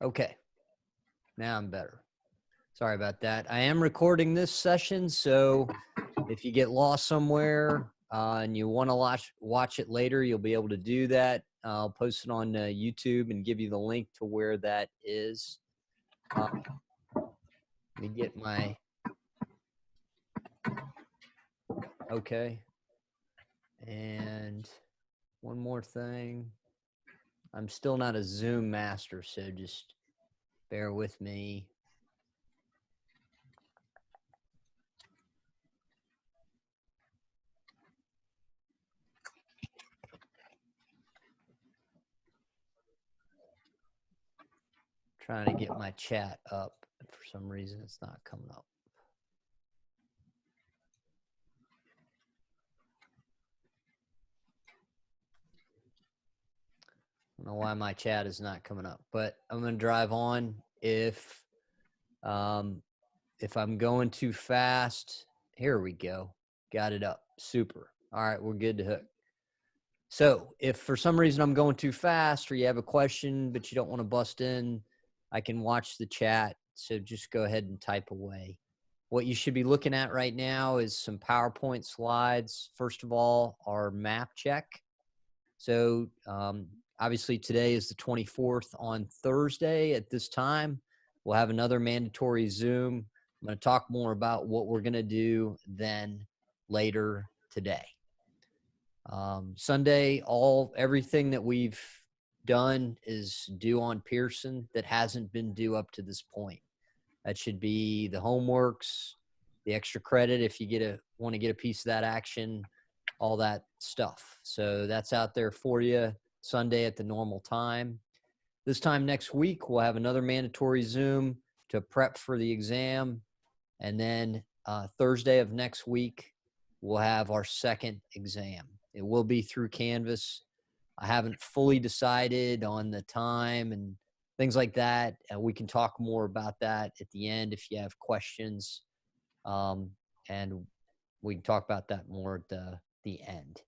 Okay, now I'm better. Sorry about that. I am recording this session, so if you get lost somewhere and you want to watch it later, you'll be able to do that. I'll post it on YouTube and give you the link to where that is. Let me get my, okay. And one more thing. I'm still not a Zoom master, so just bear with me. Trying to get my chat up. For some reason, it's not coming up. I don't know why my chat is not coming up, but I'm going to drive on. If I'm going too fast, here we go. Got it up. Super. All right, we're good to hook. So if for some reason I'm going too fast or you have a question, but you don't want to bust in, I can watch the chat. So just go ahead and type away. What you should be looking at right now is some PowerPoint slides. First of all, our map check. So obviously today is the 24th. On Thursday at this time, we'll have another mandatory Zoom. I'm going to talk more about what we're going to do then later today. Sunday, everything that we've done is due on Pearson that hasn't been due up to this point. That should be the homeworks, the extra credit if you want to get a piece of that action, all that stuff. So that's out there for you Sunday at the normal time. This time next week, we'll have another mandatory Zoom to prep for the exam. And then Thursday of next week, we'll have our second exam. It will be through Canvas. I haven't fully decided on the time and things like that. We can talk more about that at the end if you have questions. And we can talk about that more at the end.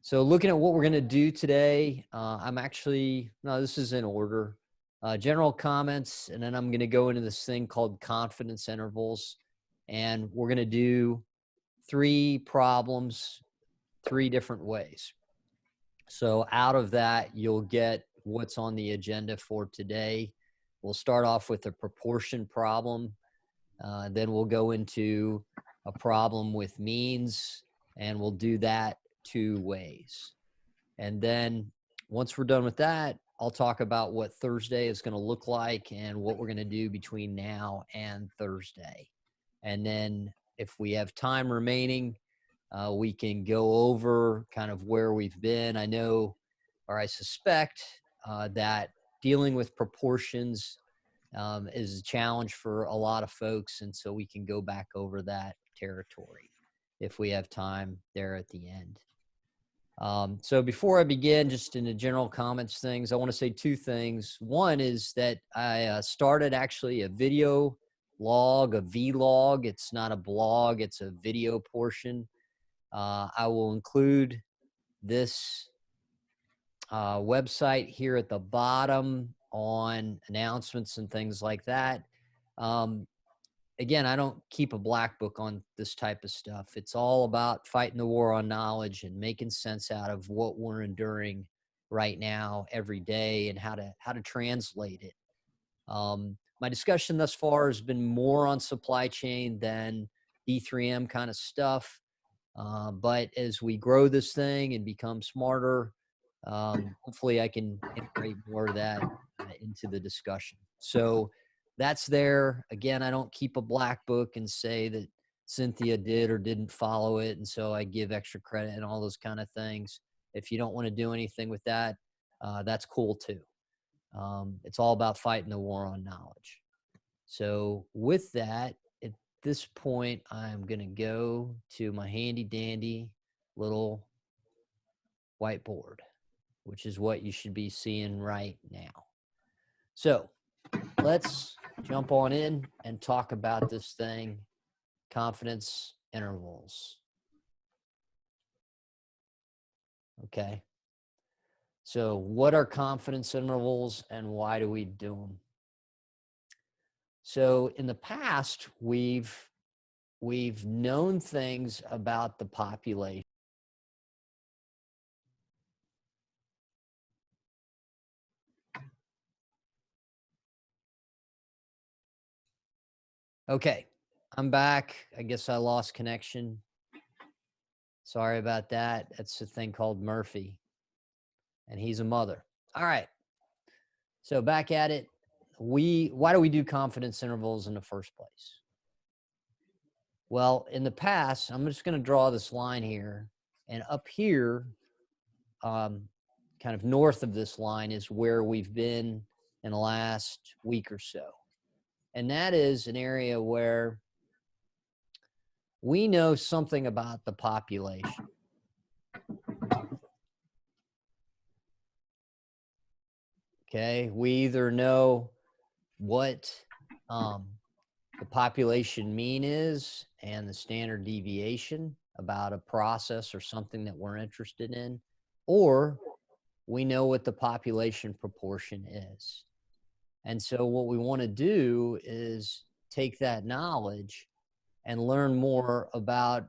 So looking at what we're going to do today, this is in order. General comments, and then I'm going to go into this thing called confidence intervals. And we're going to do 3 problems, 3 different ways. So out of that, you'll get what's on the agenda for today. We'll start off with a proportion problem. Then we'll go into a problem with means, and we'll do that 2 ways. And then once we're done with that, I'll talk about what Thursday is going to look like and what we're going to do between now and Thursday. And then if we have time remaining, we can go over kind of where we've been. I know, or I suspect that dealing with proportions is a challenge for a lot of folks. And so we can go back over that territory if we have time there at the end. So before I begin, just in the general comments things, I want to say 2 things. One is that I started actually a video log, a vlog. It's not a blog, it's a video portion. I will include this website here at the bottom on announcements and things like that. Again, I don't keep a black book on this type of stuff. It's all about fighting the war on knowledge and making sense out of what we're enduring right now every day and how to translate it. My discussion thus far has been more on supply chain than D3M kind of stuff. But as we grow this thing and become smarter, hopefully I can integrate more of that into the discussion. So that's there. Again, I don't keep a black book and say that Cynthia did or didn't follow it, and so I give extra credit and all those kind of things. If you don't want to do anything with that, that's cool too. It's all about fighting the war on knowledge. So with that, at this point, I'm going to go to my handy dandy little whiteboard, which is what you should be seeing right now. So let's jump on in and talk about this thing, confidence intervals. Okay. So what are confidence intervals and why do we do them? So in the past, we've known things about the population. Okay, I'm back. I guess I lost connection. Sorry about that. That's a thing called Murphy, and he's a mother. All right. So back at it. Why do we do confidence intervals in the first place? Well, in the past, I'm just going to draw this line here, and up here, kind of north of this line, is where we've been in the last week or so. And that is an area where we know something about the population. Okay, we either know what the population mean is and the standard deviation about a process or something that we're interested in, or we know what the population proportion is. And so what we want to do is take that knowledge and learn more about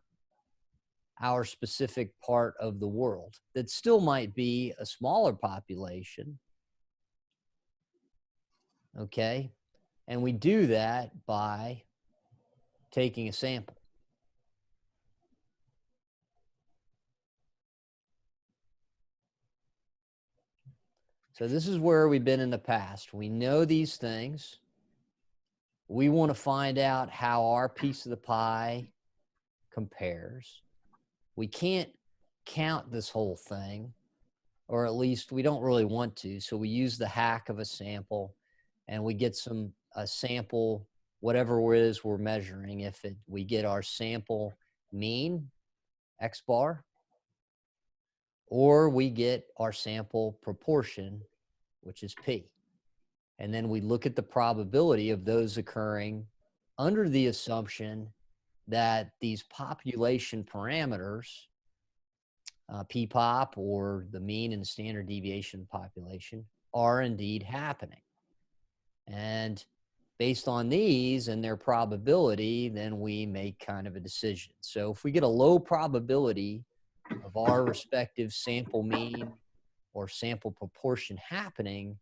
our specific part of the world that still might be a smaller population. Okay. And we do that by taking a sample. So this is where we've been in the past. We know these things. We want to find out how our piece of the pie compares. We can't count this whole thing, or at least we don't really want to. So we use the hack of a sample, and we get a sample, whatever it is we're measuring. If we get our sample mean, X bar, or we get our sample proportion, which is P. And then we look at the probability of those occurring under the assumption that these population parameters, P-pop or the mean and standard deviation population, are indeed happening. And based on these and their probability, then we make kind of a decision. So if we get a low probability of our respective sample mean or sample proportion happening,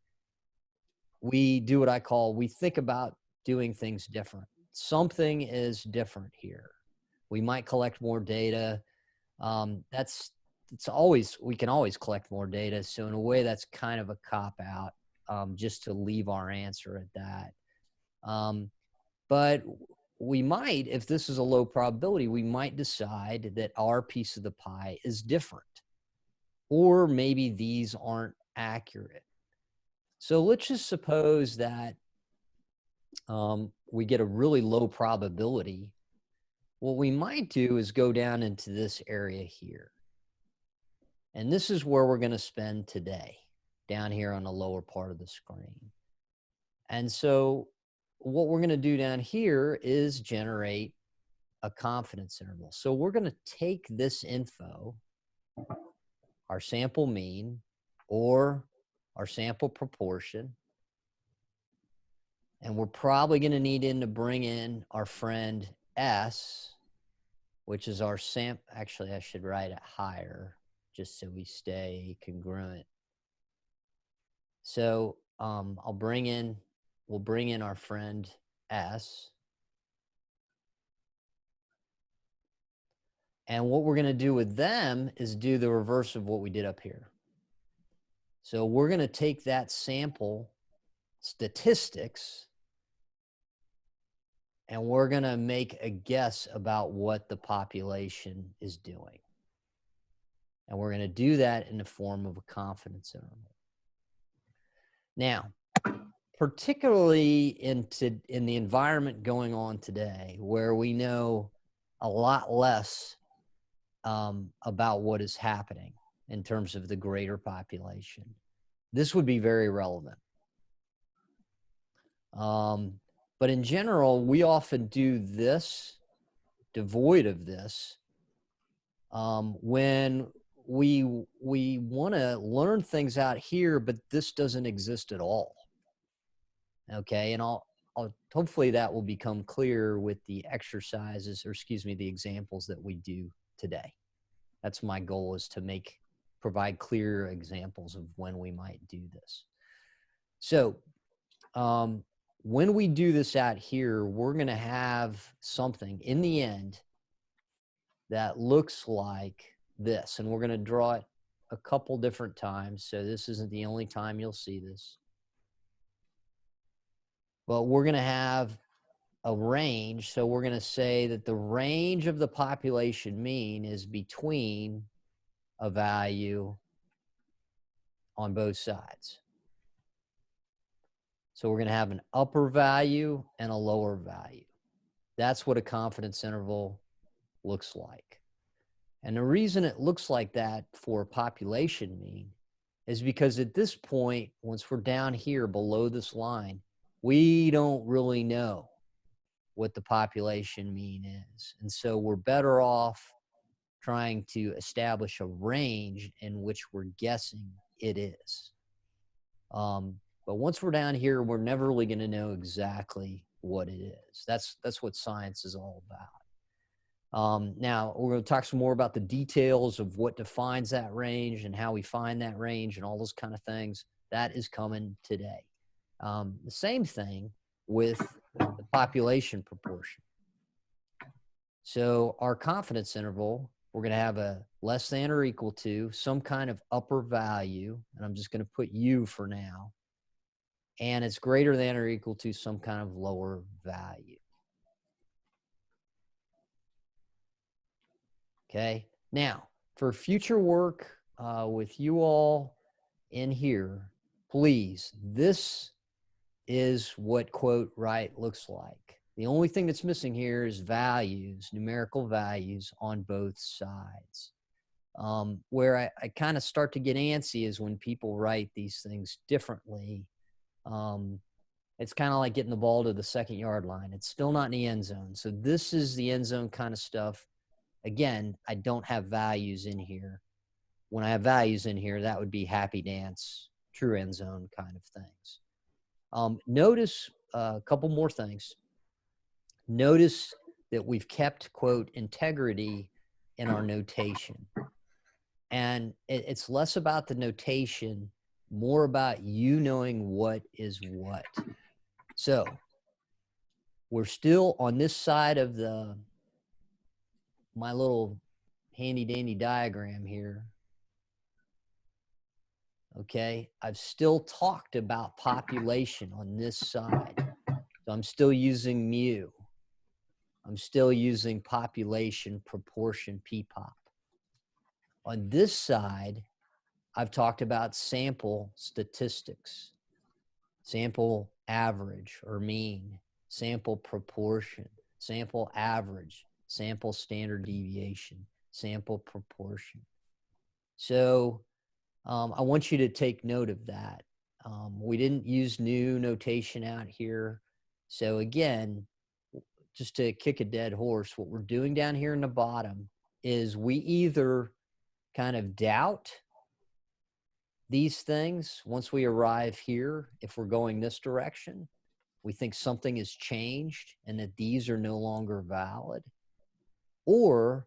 we do what I call, we think about doing things different. Something is different here. We might collect more data. We can always collect more data. So in a way, that's kind of a cop out, just to leave our answer at that. But we might, if this is a low probability, we might decide that our piece of the pie is different, or maybe these aren't accurate. So let's just suppose that we get a really low probability. What we might do is go down into this area here. And this is where we're going to spend today, down here on the lower part of the screen. And so what we're going to do down here is generate a confidence interval. So we're going to take this info, our sample mean or our sample proportion, and we're probably going to need to bring in our friend S, which is our sample. Actually, I should write it higher just so we stay congruent. So we'll bring in our friend S. And what we're going to do with them is do the reverse of what we did up here. So we're going to take that sample statistics and we're going to make a guess about what the population is doing. And we're going to do that in the form of a confidence interval. Now, particularly in the environment going on today, where we know a lot less about what is happening in terms of the greater population, this would be very relevant. But in general, we often do this, devoid of this, when we want to learn things out here, but this doesn't exist at all. Okay, and I'll hopefully that will become clear with the exercises, or excuse me, the examples that we do today. That's my goal, is to provide clear examples of when we might do this. So when we do this out here, we're going to have something in the end that looks like this, and we're going to draw it a couple different times. So this isn't the only time you'll see this, but we're going to have a range. So we're going to say that the range of the population mean is between a value on both sides. So we're going to have an upper value and a lower value. That's what a confidence interval looks like. And the reason it looks like that for a population mean is because at this point, once we're down here below this line, we don't really know what the population mean is. And so we're better off trying to establish a range in which we're guessing it is. But once we're down here, we're never really going to know exactly what it is. That's what science is all about. Now, we're going to talk some more about the details of what defines that range and how we find that range and all those kind of things. That is coming today. The same thing with the population proportion. So our confidence interval, we're going to have a less than or equal to some kind of upper value, and I'm just going to put U for now, and it's greater than or equal to some kind of lower value. Okay, now for future work with you all in here, please, this is what quote right looks like. The only thing that's missing here is values, numerical values on both sides. Where I kind of start to get antsy is when people write these things differently. It's kind of like getting the ball to the 2nd-yard line. It's still not in the end zone. So this is the end zone kind of stuff. Again, I don't have values in here. When I have values in here, that would be happy dance, true end zone kind of things. Notice a couple more things. Notice that we've kept, quote, integrity in our notation. And it's less about the notation, more about you knowing what is what. So we're still on this side of my little handy dandy diagram here. Okay, I've still talked about population on this side. So I'm still using mu. I'm still using population proportion PPOP. On this side, I've talked about sample statistics, sample average or mean, sample proportion, sample average, sample standard deviation, sample proportion. So I want you to take note of that. We didn't use new notation out here. So again, just to kick a dead horse, what we're doing down here in the bottom is we either kind of doubt these things once we arrive here. If we're going this direction, we think something has changed and that these are no longer valid, or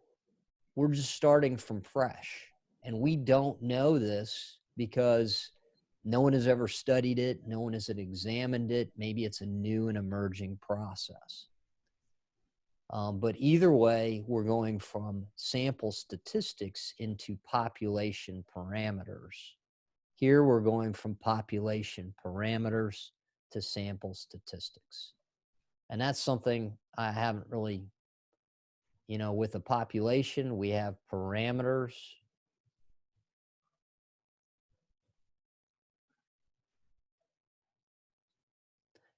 we're just starting from fresh and we don't know this because no one has ever studied it. No one has examined it. Maybe it's a new and emerging process. But either way, we're going from sample statistics into population parameters. Here, we're going from population parameters to sample statistics. And that's something I haven't really, with the population, we have parameters.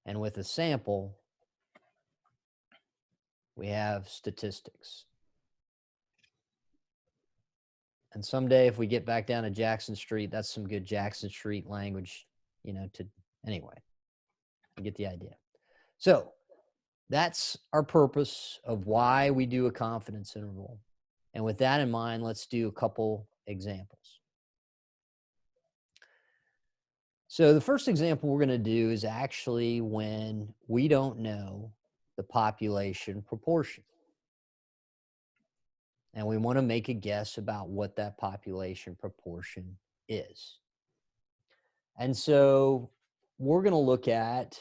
And with a sample, we have statistics. And someday, if we get back down to Jackson Street, that's some good Jackson Street language, anyway, you get the idea. So that's our purpose of why we do a confidence interval. And with that in mind, let's do a couple examples. So the first example we're going to do is actually when we don't know the population proportion. And we want to make a guess about what that population proportion is. And so we're going to look at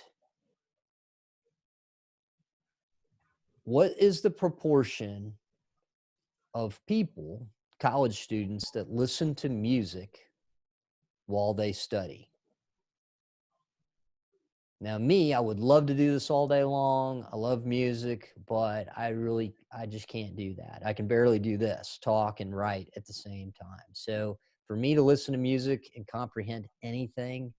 what is the proportion of people, college students, that listen to music while they study. Now, me, I would love to do this all day long. I love music, but I just can't do that. I can barely do this, talk and write at the same time. So for me to listen to music and comprehend anything,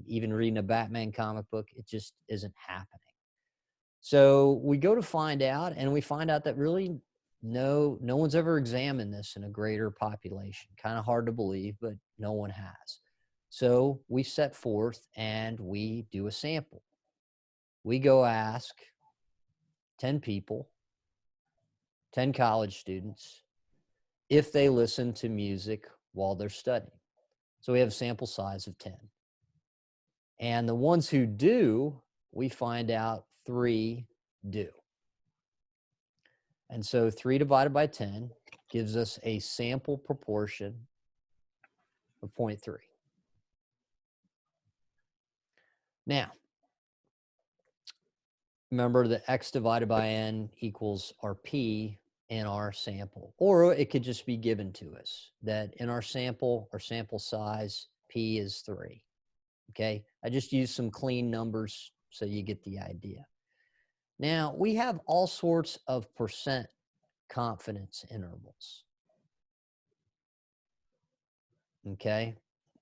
even reading a Batman comic book, it just isn't happening. So we go to find out, and we find out that really no one's ever examined this in a greater population. Kind of hard to believe, but no one has. So we set forth and we do a sample. We go ask 10 people, 10 college students, if they listen to music while they're studying. So we have a sample size of 10. And the ones who do, we find out 3 do. And so 3 divided by 10 gives us a sample proportion of 0.3. Now, remember that x divided by n equals our p in our sample. Or it could just be given to us that in our sample size, p is 3. Okay, I just used some clean numbers so you get the idea. Now, we have all sorts of percent confidence intervals. Okay,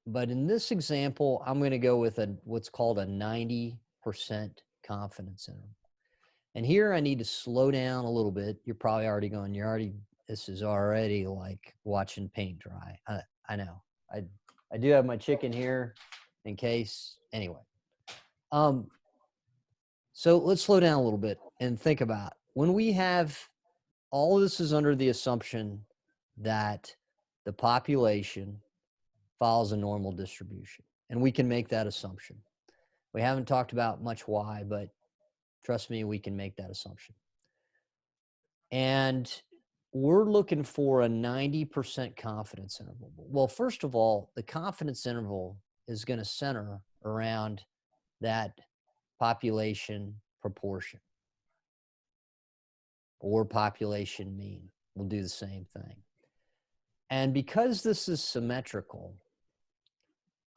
but in this example, I'm going to go with what's called a 90% confidence interval. And here I need to slow down a little bit. You're probably already going, this is already like watching paint dry. I know. I do have my chicken here in case. Anyway. So let's slow down a little bit and think about when we have all of this is under the assumption that the population follows a normal distribution. And we can make that assumption. We haven't talked about much why, but trust me, we can make that assumption. And we're looking for a 90% confidence interval. Well, first of all, the confidence interval is going to center around that population proportion or population mean. We'll do the same thing. And because this is symmetrical,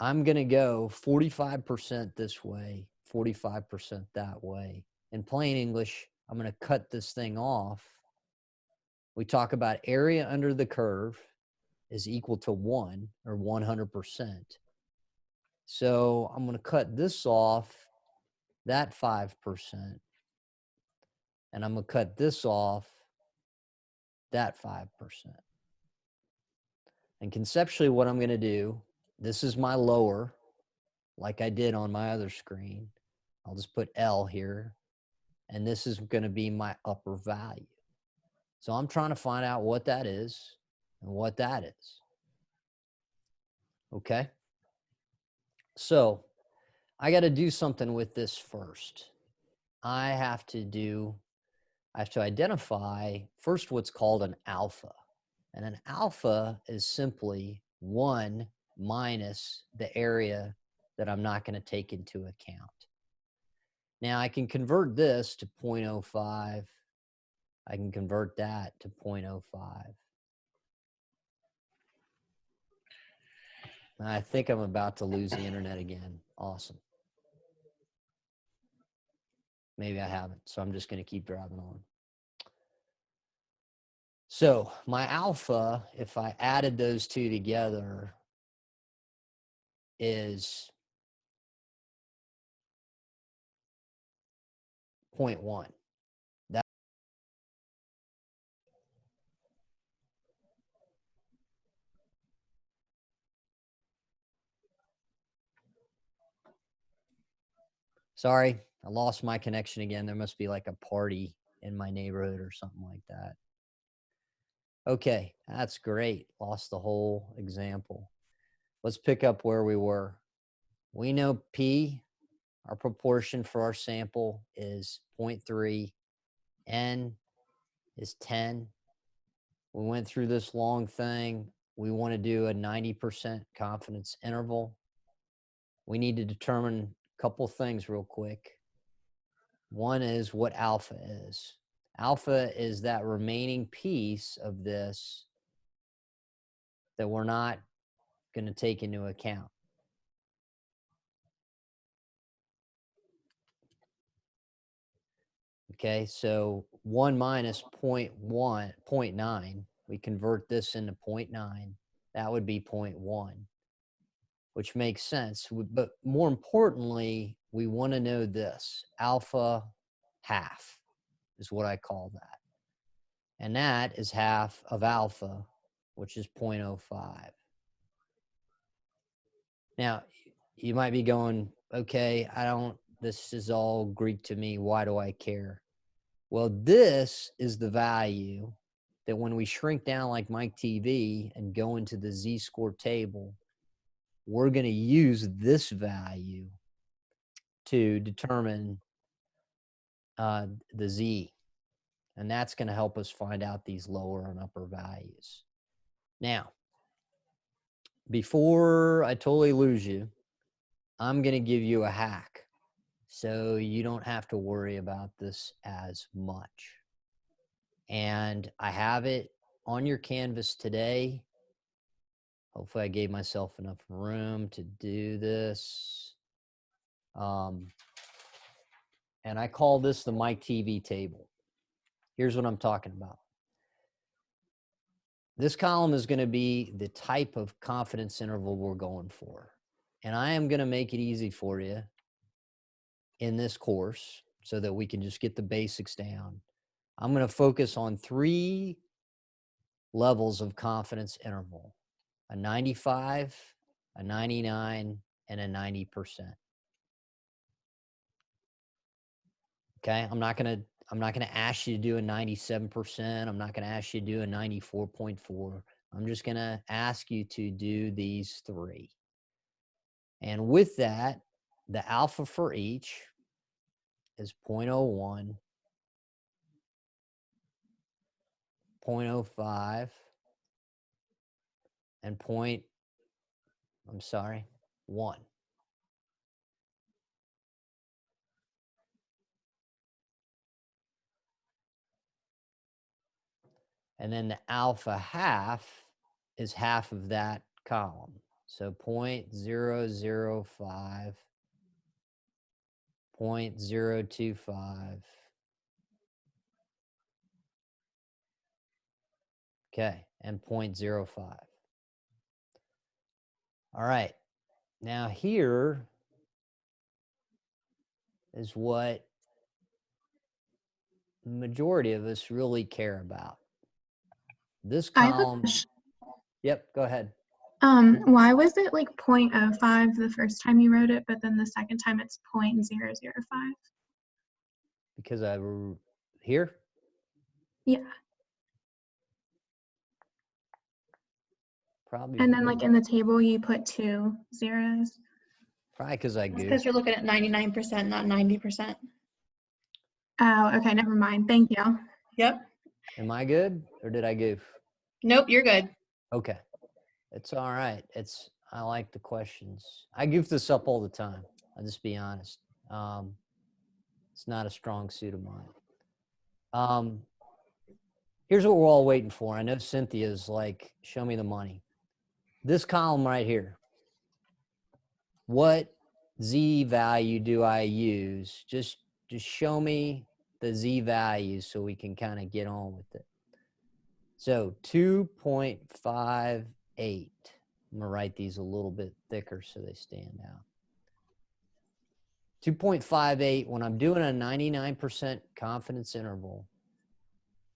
I'm going to go 45% this way, 45% that way. In plain English, I'm going to cut this thing off. We talk about area under the curve is equal to 1 or 100%. So I'm going to cut this off, that 5%. And I'm going to cut this off, that 5%. And conceptually, what I'm going to do, this is my lower, like I did on my other screen. I'll just put L here. And this is going to be my upper value. So I'm trying to find out what that is and what that is. Okay. So I got to do something with this first. I have to identify first what's called an alpha. And an alpha is simply 1 minus the area that I'm not going to take into account. Now I can convert this to 0.05. I can convert that to 0.05. I think I'm about to lose the internet again. Awesome. Maybe I haven't, so I'm just going to keep driving on. So my alpha, if I added those two together, is 0.1. Sorry, I lost my connection again. There must be like a party in my neighborhood or something like that. Okay, that's great. Lost the whole example. Let's pick up where we were. We know P, our proportion for our sample is 0.3. N is 10. We went through this long thing. We want to do a 90% confidence interval. We need to determine a couple things real quick. One is what alpha is. Alpha is that remaining piece of this that we're not going to take into account. Okay, so 1 minus 0.9, we convert this into 0.9. That would be 0.1, which makes sense. But more importantly, we want to know this. Alpha half is what I call that. And that is half of alpha, which is 0.05. Now, you might be going, okay, this is all Greek to me. Why do I care? Well, this is the value that when we shrink down like Mike TV and go into the z-score table, we're going to use this value to determine the z. And that's going to help us find out these lower and upper values. Now, before I totally lose you, I'm going to give you a hack so you don't have to worry about this as much. And I have it on your canvas today. Hopefully I gave myself enough room to do this. And I call this the Mike TV table. Here's what I'm talking about. This column is going to be the type of confidence interval we're going for. And I am going to make it easy for you in this course so that we can just get the basics down. I'm going to focus on 3 levels of confidence interval: a 95, a 99, and a 90%. Okay, I'm not gonna ask you to do a 97%. I'm not gonna ask you to do a 94.4. I'm just gonna ask you to do these 3. And with that, the alpha for each is 0.01, 0.05, and 1. And then the alpha half is half of that column. So 0.005, 0.025. Okay, and 0.05. All right, now here is what the majority of us really care about. This I have a column, question. yep, go ahead. Why was it like 0.05 the first time you wrote it, but then the second time it's 0.005? Because here? Yeah. Probably. And then like in the table you put 2 zeros. Probably because I goofed. Because you're looking at 99%, not 90%. Oh, okay, never mind. Thank you. Yep. Am I good or did I goof? Nope, you're good. Okay. It's all right. I like the questions. I goof this up all the time. I'll just be honest. It's not a strong suit of mine. Here's what we're all waiting for. I know Cynthia's like, show me the money. This column right here. What Z value do I use? Just show me the Z values so we can kind of get on with it. So 2.58. I'm going to write these a little bit thicker so they stand out. 2.58, when I'm doing a 99% confidence interval,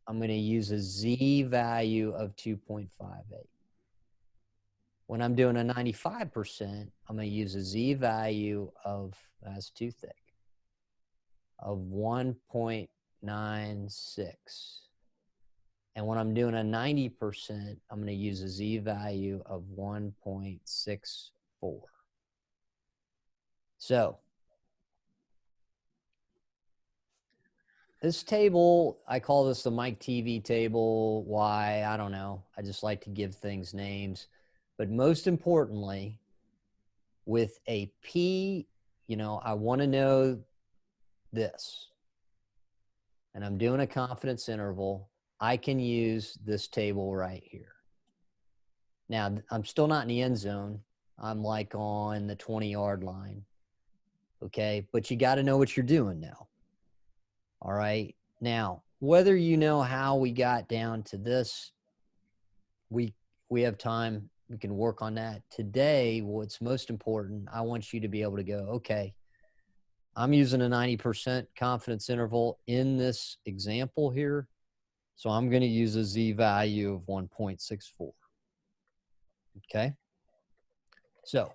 I'm going to use a Z value of 2.58. When I'm doing a 95%, I'm going to use a Z value of, that's too thick, of 1.96. And when I'm doing a 90%, I'm going to use a Z value of 1.64. So this table, I call this the Mike TV table. Why? I don't know. I just like to give things names. But most importantly, with a P, you know, I want to know this. And I'm doing a confidence interval. I can use this table right here. Now, I'm still not in the end zone. I'm like on the 20-yard line. Okay. But you got to know what you're doing now. All right. Now, whether you know how we got down to this, we have time. We can work on that. Today, what's most important, I want you to be able to go, okay, I'm using a 90% confidence interval in this example here. So I'm going to use a Z value of 1.64. Okay. So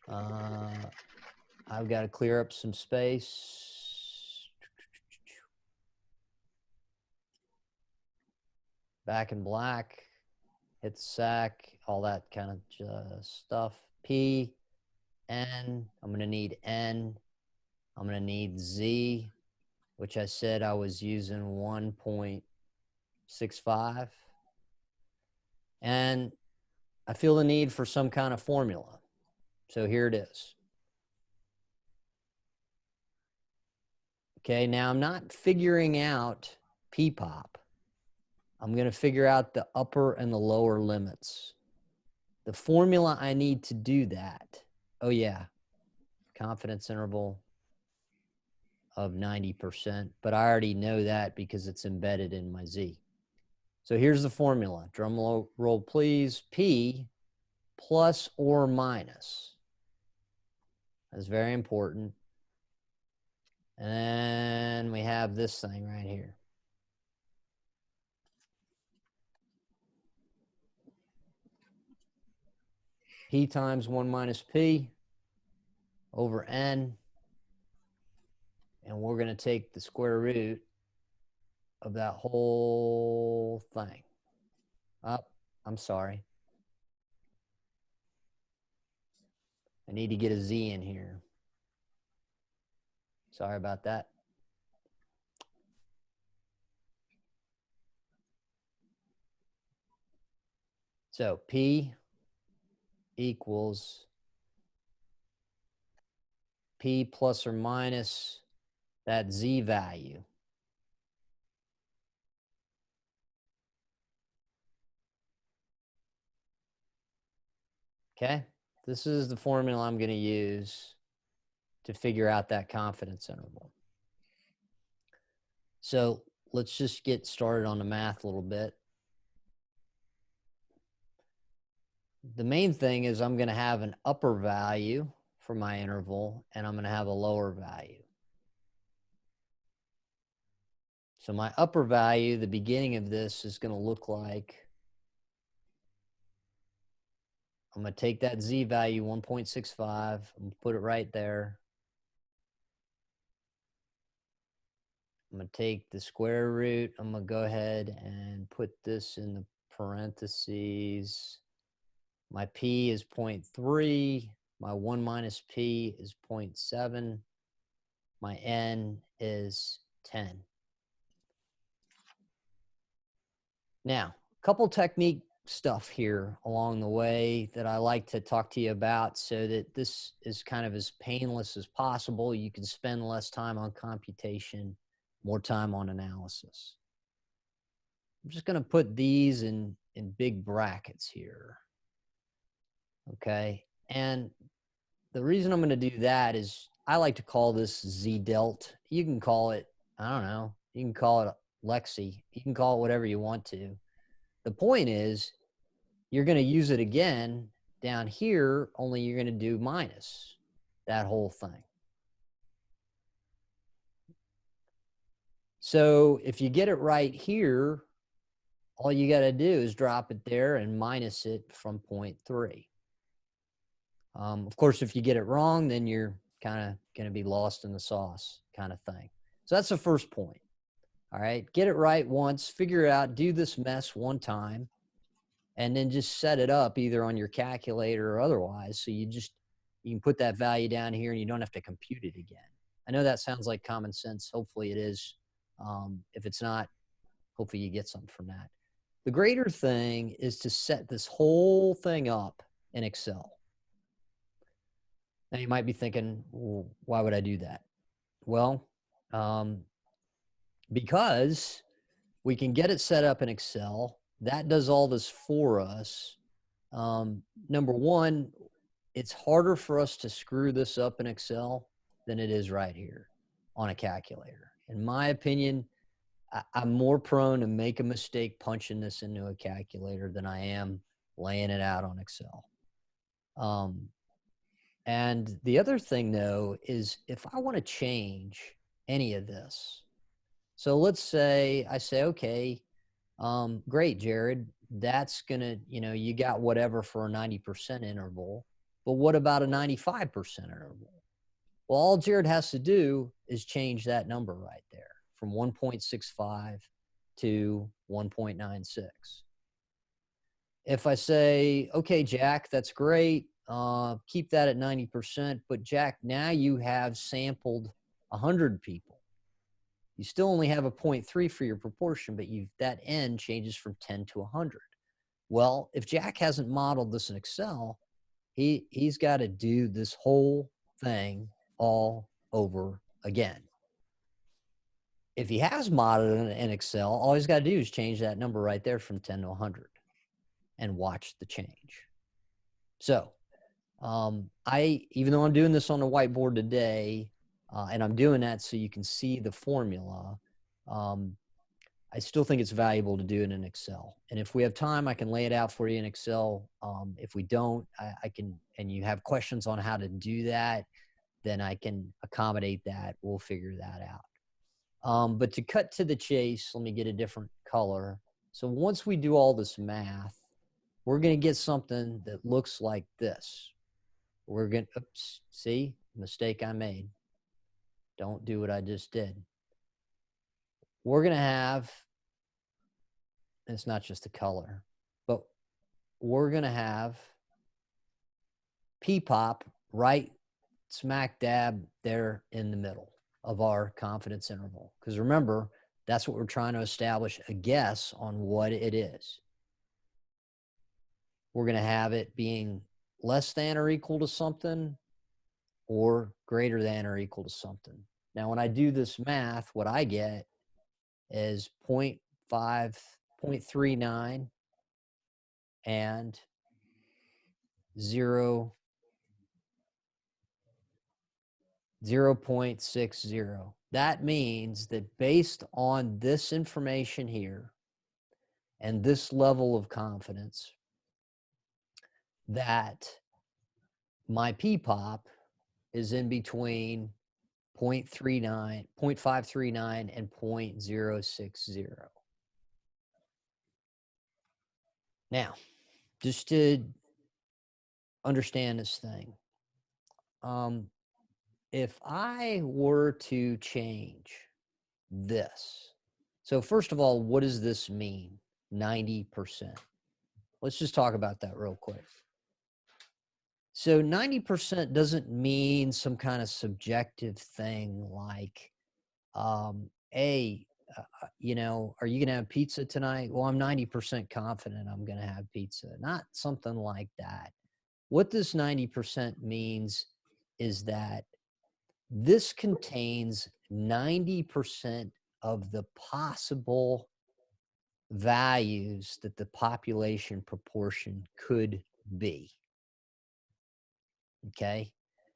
I've got to clear up some space. Back in black, hit the sack, all that kind of stuff. P, N, I'm going to need N. I'm going to need Z, which I said I was using 1.65. And I feel the need for some kind of formula. So here it is. Okay, now I'm not figuring out P-pop. I'm going to figure out the upper and the lower limits. The formula I need to do that, oh yeah, confidence interval of 90%, but I already know that because it's embedded in my Z. So here's the formula. Drum roll, please. P plus or minus. That's very important. And we have this thing right here. P times 1 minus P over N. And we're going to take the square root of that whole thing. I'm sorry. I need to get a Z in here. Sorry about that. So P equals P plus or minus that Z value. Okay, this is the formula I'm going to use to figure out that confidence interval. So let's just get started on the math a little bit. The main thing is I'm going to have an upper value for my interval, and I'm going to have a lower value. So my upper value, the beginning of this is going to look like, I'm going to take that Z value, 1.65, I'm going to put it right there. I'm going to take the square root. I'm going to go ahead and put this in the parentheses. My P is 0.3. My 1 minus P is 0.7. My N is 10. Now, a couple technique stuff here along the way that I like to talk to you about so that this is kind of as painless as possible. You can spend less time on computation, more time on analysis. I'm just going to put these in big brackets here. Okay. And the reason I'm going to do that is I like to call this Z delt. You can call it, I don't know, you can call it Lexi. You can call it whatever you want to. The point is you're going to use it again down here, only you're going to do minus that whole thing. So if you get it right here, all you got to do is drop it there and minus it from 0.3. Of course, if you get it wrong, then you're kind of going to be lost in the sauce kind of thing. So that's the first point. All right, get it right once, figure it out, do this mess one time, and then just set it up either on your calculator or otherwise. So you can put that value down here and you don't have to compute it again. I know that sounds like common sense. Hopefully it is. If it's not, hopefully you get something from that. The greater thing is to set this whole thing up in Excel. Now you might be thinking, well, why would I do that? Well, because we can get it set up in Excel. That does all this for us. Number one, it's harder for us to screw this up in Excel than it is right here on a calculator. In my opinion, I'm more prone to make a mistake punching this into a calculator than I am laying it out on Excel. And the other thing, though, is if I want to change any of this, so let's say I say, okay, great, Jared, that's going to, you got whatever for a 90% interval, but what about a 95% interval? Well, all Jared has to do is change that number right there from 1.65 to 1.96. If I say, okay, Jack, that's great. Keep that at 90%. But Jack, now you have sampled 100 people. You still only have a 0.3 for your proportion, but that n changes from 10 to 100. Well, if Jack hasn't modeled this in Excel, he's got to do this whole thing all over again. If he has modeled it in Excel, all he's got to do is change that number right there from 10 to 100 and watch the change. So even though I'm doing this on the whiteboard today, and I'm doing that so you can see the formula, I still think it's valuable to do it in Excel. And if we have time, I can lay it out for you in Excel. If we don't, I can, and you have questions on how to do that, then I can accommodate that. We'll figure that out. But to cut to the chase, let me get a different color. So once we do all this math, we're going to get something that looks like this. We're going to, oops, see, mistake I made. Don't do what I just did. We're going to have, it's not just the color, but we're going to have P-pop right smack dab there in the middle of our confidence interval. Because remember, that's what we're trying to establish a guess on what it is. We're going to have it being less than or equal to something or greater than or equal to something. Now, when I do this math, what I get is 0.39 and 0.60. That means that based on this information here and this level of confidence, that my P-pop is in between 0.539 and 0.060. Now, just to understand this thing, if I were to change this, so first of all, what does this mean? 90%. Let's just talk about that real quick. So 90% doesn't mean some kind of subjective thing like, are you going to have pizza tonight? Well, I'm 90% confident I'm going to have pizza. Not something like that. What this 90% means is that this contains 90% of the possible values that the population proportion could be. Okay.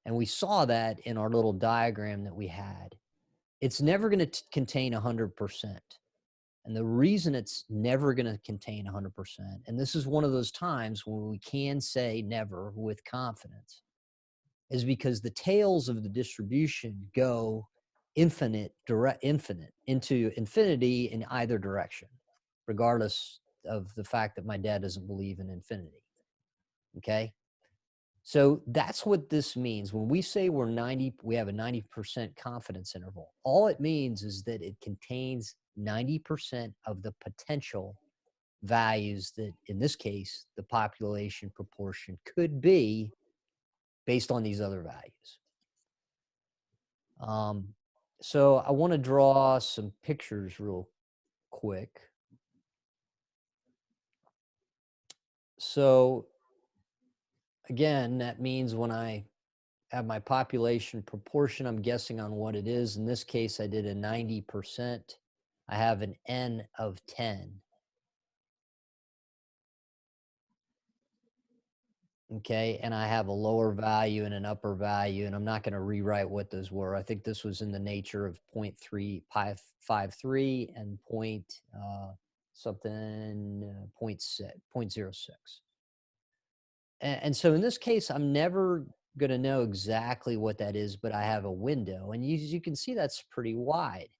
And we saw that in our little diagram that we had. It's never going to contain 100%. And the reason it's never going to contain 100%, and this is one of those times when we can say never with confidence, is because the tails of the distribution go infinite into infinity in either direction, regardless of the fact that my dad doesn't believe in infinity. Okay. So that's what this means. When we say we have a 90% confidence interval, all it means is that it contains 90% of the potential values that, in this case, the population proportion could be based on these other values. So I want to draw some pictures real quick. So again, that means when I have my population proportion, I'm guessing on what it is. In this case, I did a 90%. I have an N of 10. Okay, and I have a lower value and an upper value, and I'm not going to rewrite what those were. I think this was in the nature of 0.353 and something 0.06. And so in this case, I'm never going to know exactly what that is, but I have a window, and you can see that's pretty wide.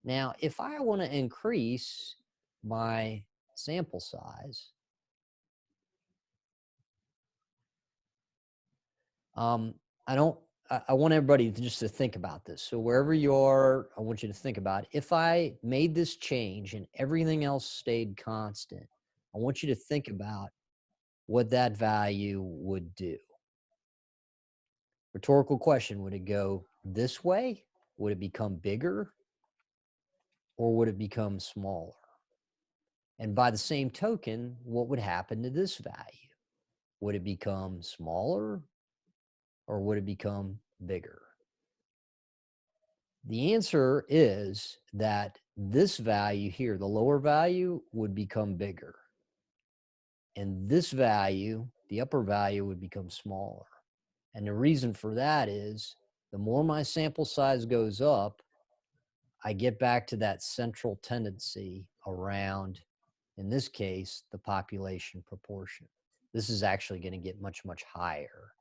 Now, if I want to increase my sample size, I want everybody to just to think about this. So wherever you are, I want you to think about, if I made this change and everything else stayed constant, I want you to think about what that value would do. Rhetorical question, would it go this way? Would it become bigger? Or would it become smaller? And by the same token, what would happen to this value? Would it become smaller or would it become bigger? The answer is that this value here, the lower value, would become bigger. And this value, the upper value, would become smaller. And the reason for that is the more my sample size goes up, I get back to that central tendency around, in this case, the population proportion. This is actually going to get much, much higher.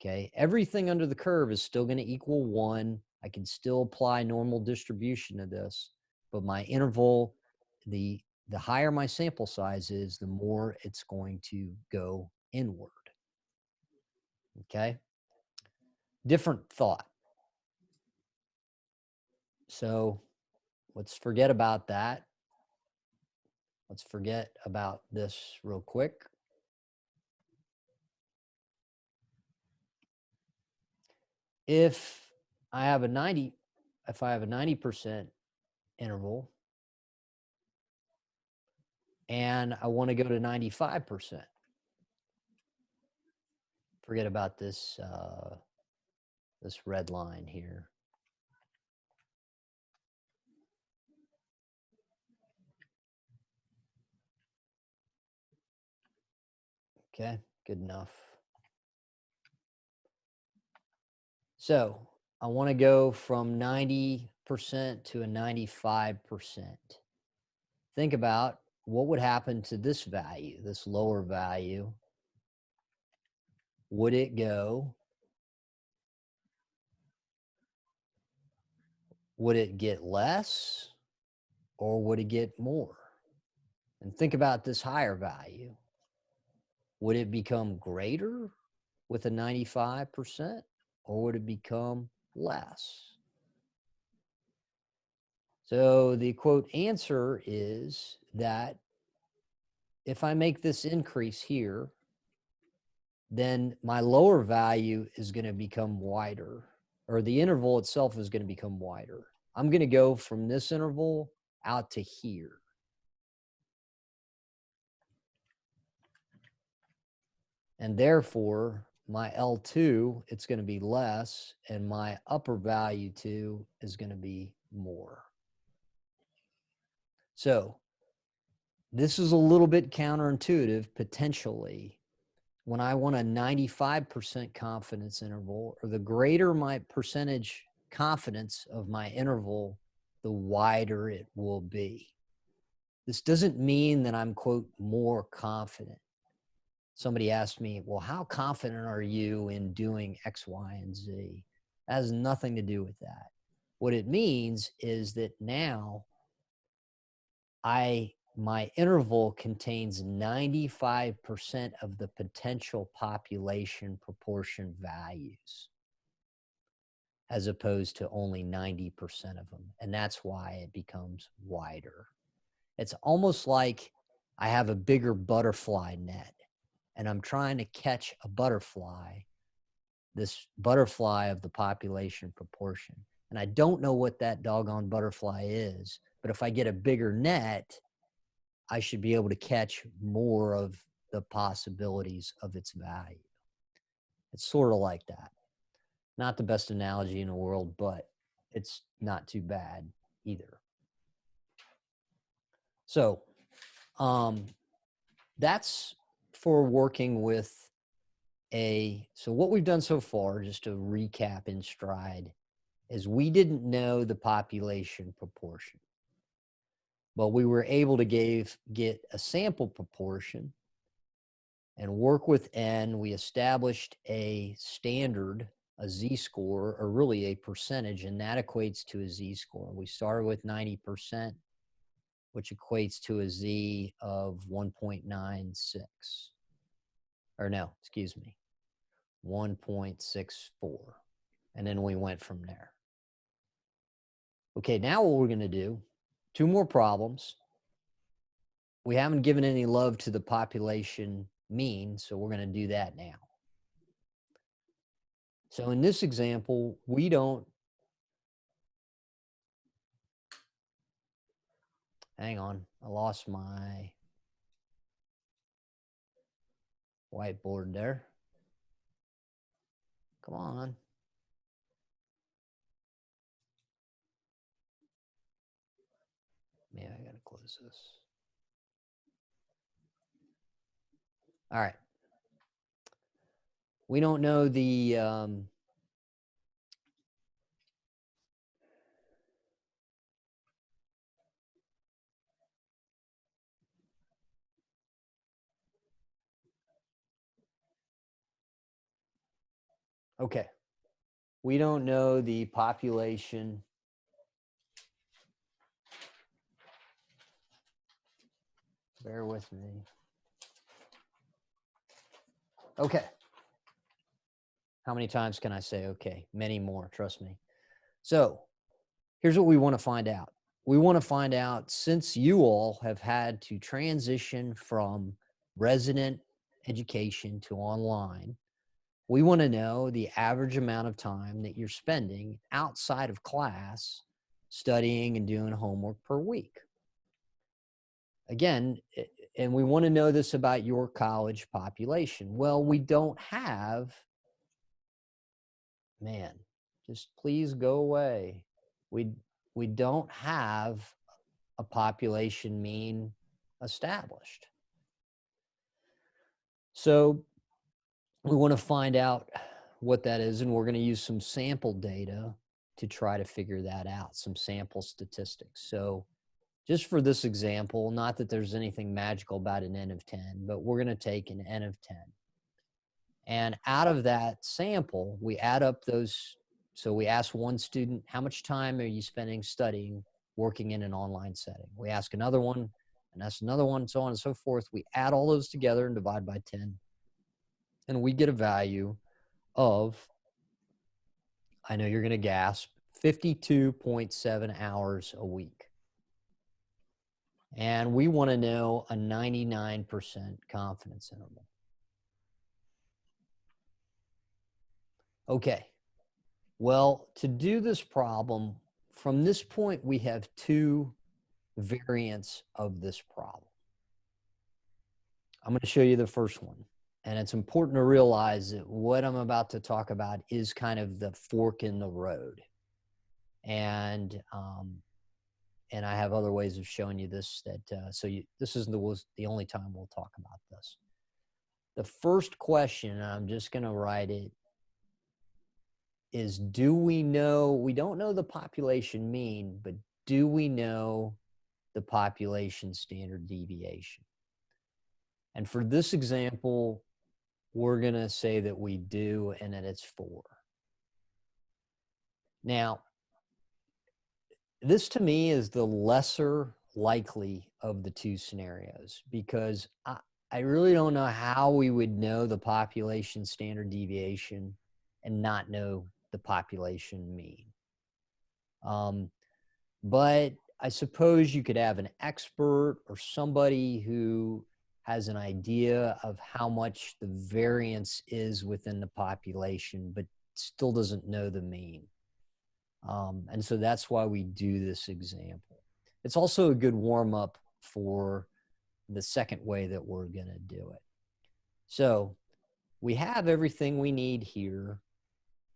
Okay, everything under the curve is still going to equal 1. I can still apply normal distribution to this, but my interval, the higher my sample size is, the more it's going to go inward. Okay, different thought. So let's forget about that. Let's forget about this real quick. If I have a 90% interval and I want to go to 95%, forget about this this red line here. Okay, good enough. So I want to go from 90% to a 95%. Think about what would happen to this value, this lower value. Would it go? Would it get less or would it get more? And think about this higher value. Would it become greater with a 95% or would it become less? So the quote answer is that if I make this increase here, then my lower value is going to become wider, or the interval itself is going to become wider. I'm going to go from this interval out to here. And therefore, my L2, it's going to be less, and my upper value 2 is going to be more. So this is a little bit counterintuitive, potentially. When I want a 95% confidence interval, or the greater my percentage confidence of my interval, the wider it will be. This doesn't mean that I'm, quote, more confident. Somebody asked me, well, how confident are you in doing X, Y, and Z? That has nothing to do with that. What it means is that now my interval contains 95% of the potential population proportion values. as opposed to only 90% of them. And that's why it becomes wider. It's almost like I have a bigger butterfly net and I'm trying to catch a butterfly, this butterfly of the population proportion. And I don't know what that doggone butterfly is, but if I get a bigger net, I should be able to catch more of the possibilities of its value. It's sort of like that. Not the best analogy in the world, but it's not too bad either. So that's for working with so what we've done so far, just to recap in stride, is we didn't know the population proportion, but we were able to get a sample proportion and work with N. We established a standard, a z-score, or really a percentage, and that equates to a z-score. We started with 90%, which equates to a z of 1.96. Or no, excuse me, 1.64. And then we went from there. Okay, now what we're going to do, 2 more problems. We haven't given any love to the population mean, so we're going to do that now. So in this example, we don't, hang on, I lost my whiteboard there. Come on. Yeah, I got to close this. All right. We don't know the okay. We don't know the population bear with me. Okay. How many times can I say okay? Many more, trust me. So here's what we want to find out. We want to find out, since you all have had to transition from resident education to online, we want to know the average amount of time that you're spending outside of class studying and doing homework per week. Again, and we want to know this about your college population. Well, we don't have, man, just please go away. We don't have a population mean established. So we want to find out what that is, and we're going to use some sample data to try to figure that out, some sample statistics. So just for this example, not that there's anything magical about an N of 10, but we're going to take an N of 10. And out of that sample, we add up those. So we ask one student, how much time are you spending studying, working in an online setting? We ask another one, and that's another one, so on and so forth. We add all those together and divide by 10. And we get a value of, I know you're going to gasp, 52.7 hours a week. And we want to know a 99% confidence interval. Okay. Well, to do this problem, from this point, we have 2 variants of this problem. I'm going to show you the first one. And it's important to realize that what I'm about to talk about is kind of the fork in the road. And I have other ways of showing you this this isn't the only time we'll talk about this. The first question, and I'm just going to write it, is we don't know the population mean, but do we know the population standard deviation? And for this example, we're going to say that we do and that it's 4. Now, this to me is the lesser likely of the 2 scenarios, because I really don't know how we would know the population standard deviation and not know the population mean. But I suppose you could have an expert or somebody who has an idea of how much the variance is within the population, but still doesn't know the mean. And so that's why we do this example. It's also a good warm-up for the second way that we're going to do it. So we have everything we need here.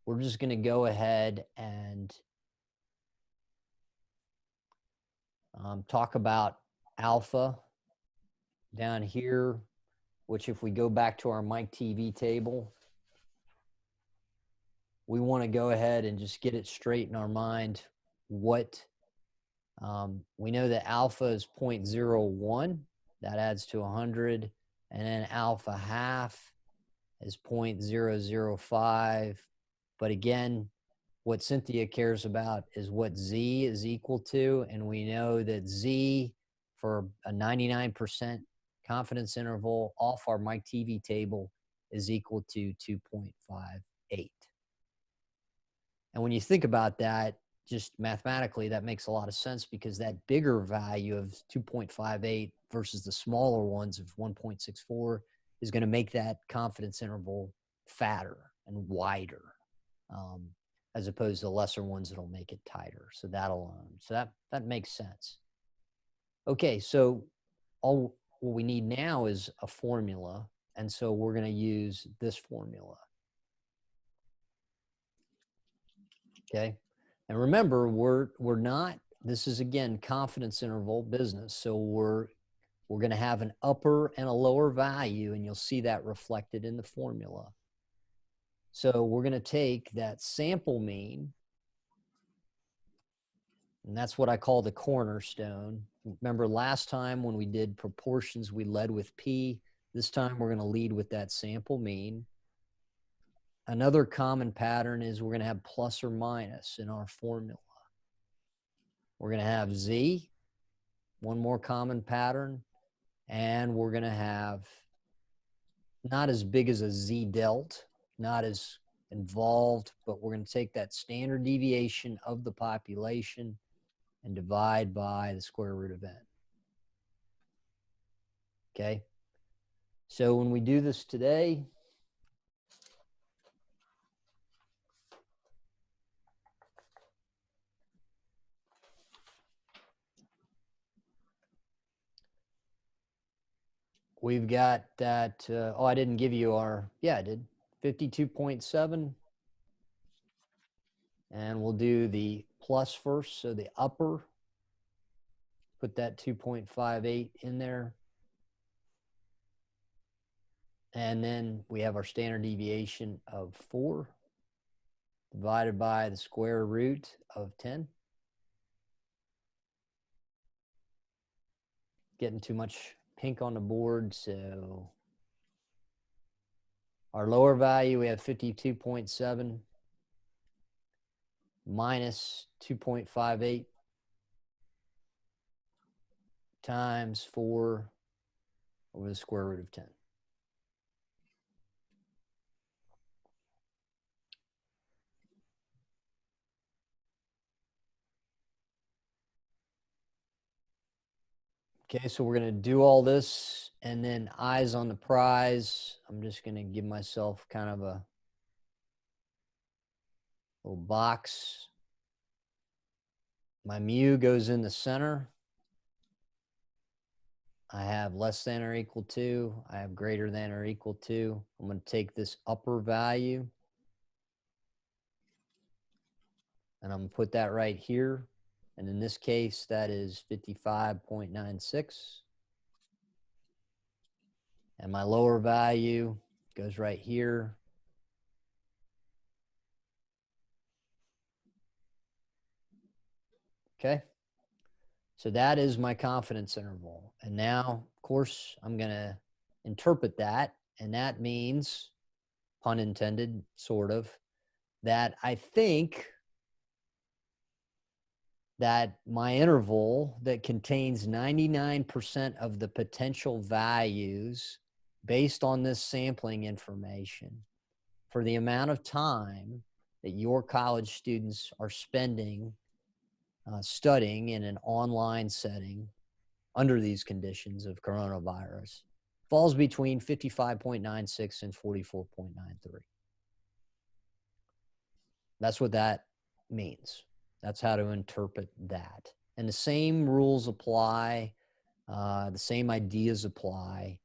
We're just going to go ahead and talk about alpha down here, which if we go back to our Mike TV table, we want to go ahead and just get it straight in our mind. What we know that alpha is 0.01, that adds to 100, and then alpha half is 0.005. But again, what Cynthia cares about is what Z is equal to, and we know that Z for a 99% confidence interval off our Mike TV table is equal to 2.58. And when you think about that, just mathematically, that makes a lot of sense because that bigger value of 2.58 versus the smaller ones of 1.64 is going to make that confidence interval fatter and wider, as opposed to the lesser ones that'll make it tighter. So that alone. So that makes sense. Okay, so all what we need now is a formula. And so we're going to use this formula. Okay. And remember, we're not, this is again, confidence interval business. So we're going to have an upper and a lower value, and you'll see that reflected in the formula. So we're going to take that sample mean, and that's what I call the cornerstone. Remember last time when we did proportions, we led with P. This time we're going to lead with that sample mean. Another common pattern is we're going to have plus or minus in our formula. We're going to have Z, one more common pattern, and we're going to have not as big as a Z delt, not as involved, but we're going to take that standard deviation of the population and divide by the square root of n. Okay? So when we do this today, we've got that, oh, I didn't give you our, yeah, I did, 52.7. And we'll do the plus first, so the upper, put that 2.58 in there. And then we have our standard deviation of 4 divided by the square root of 10. Getting too much pink on the board, so our lower value, we have 52.7 minus 2.58 times 4 over the square root of 10. Okay, so we're going to do all this, and then eyes on the prize. I'm just going to give myself kind of a little box. My mu goes in the center. I have less than or equal to. I have greater than or equal to. I'm going to take this upper value, and I'm going to put that right here. And in this case, that is 55.96. And my lower value goes right here. Okay. So that is my confidence interval. And now, of course, I'm going to interpret that. And that means, pun intended, sort of, that I think that my interval that contains 99% of the potential values based on this sampling information for the amount of time that your college students are spending studying in an online setting under these conditions of coronavirus falls between 55.96 and 44.93. That's what that means. That's how to interpret that. And the same rules apply, the same ideas apply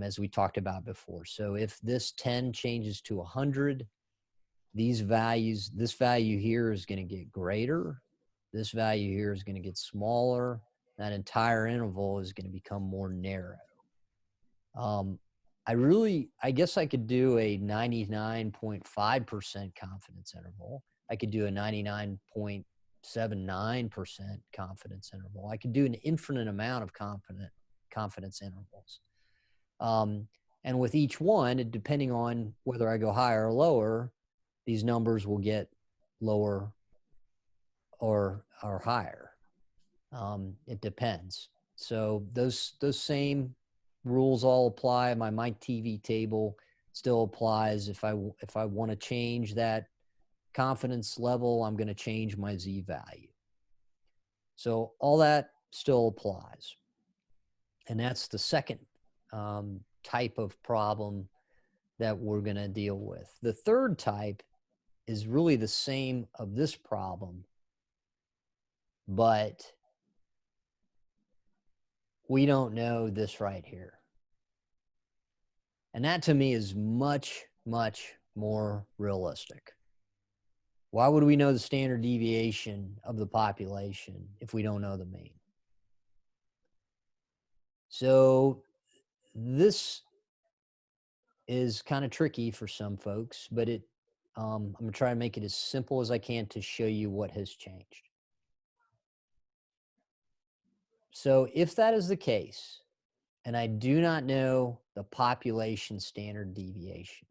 as we talked about before. So if this 10 changes to 100, these values, this value here is going to get greater. This value here is going to get smaller. That entire interval is going to become more narrow. I guess I could do a 99.5% confidence interval. I could do a 99.79% confidence interval. I could do an infinite amount of confidence intervals. And with each one, depending on whether I go higher or lower, these numbers will get lower or higher. It depends. So those same rules all apply. My Mike TV table still applies. If I want to change that confidence level, I'm going to change my Z value. So all that still applies. And that's the second type of problem that we're going to deal with. The third type is really the same of this problem, but we don't know this right here. And that to me is much, much more realistic. Why would we know the standard deviation of the population if we don't know the mean? So this is kind of tricky for some folks, but I'm going to try to make it as simple as I can to show you what has changed. So if that is the case, and I do not know the population standard deviation,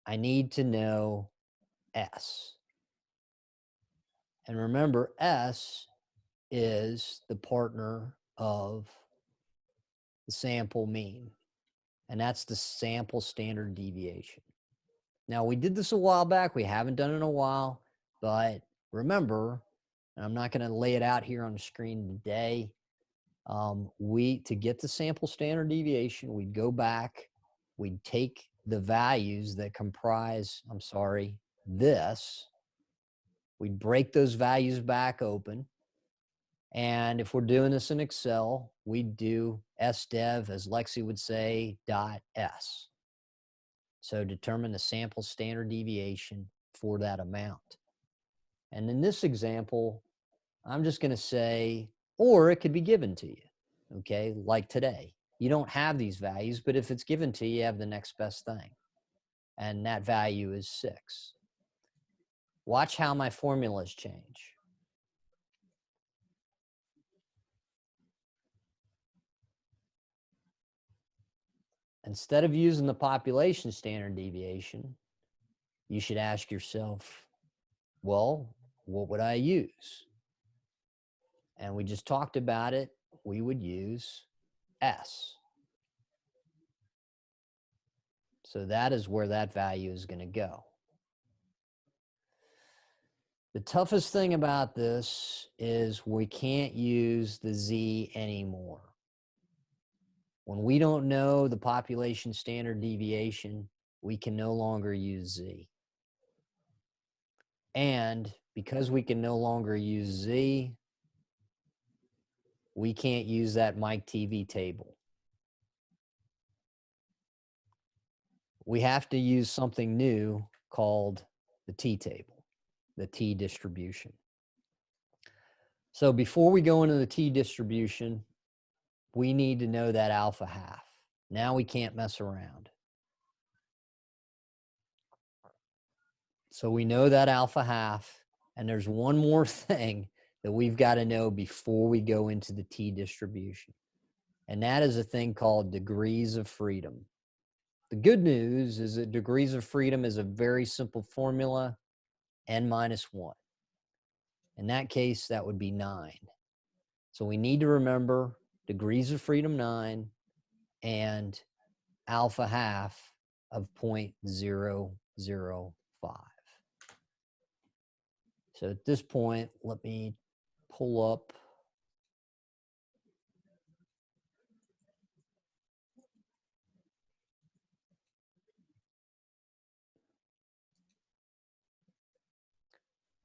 I need to know S. And remember, S is the partner of the sample mean, and that's the sample standard deviation. Now, we did this a while back. We haven't done it in a while, but remember, and I'm not going to lay it out here on the screen today, to get the sample standard deviation, we'd go back, we'd take the values that comprise, this, we'd break those values back open. And if we're doing this in Excel, we'd do SDev, as Lexi would say, .s. So determine the sample standard deviation for that amount. And in this example, I'm just going to say, or it could be given to you, okay, like today. You don't have these values, but if it's given to you, you have the next best thing. And that value is 6. Watch how my formulas change. Instead of using the population standard deviation, you should ask yourself, well, what would I use? And we just talked about it. We would use S. So that is where that value is going to go. The toughest thing about this is we can't use the Z anymore. When we don't know the population standard deviation, we can no longer use Z. And because we can no longer use Z, we can't use that Mike TV table. We have to use something new called the T table, the T distribution. So before we go into the T distribution, we need to know that alpha half. Now we can't mess around. So we know that alpha half, and there's one more thing that we've got to know before we go into the T distribution. And that is a thing called degrees of freedom. The good news is that degrees of freedom is a very simple formula, n-1. In that case, that would be 9. So we need to remember degrees of freedom 9 and alpha half of 0.005. So at this point, let me pull up.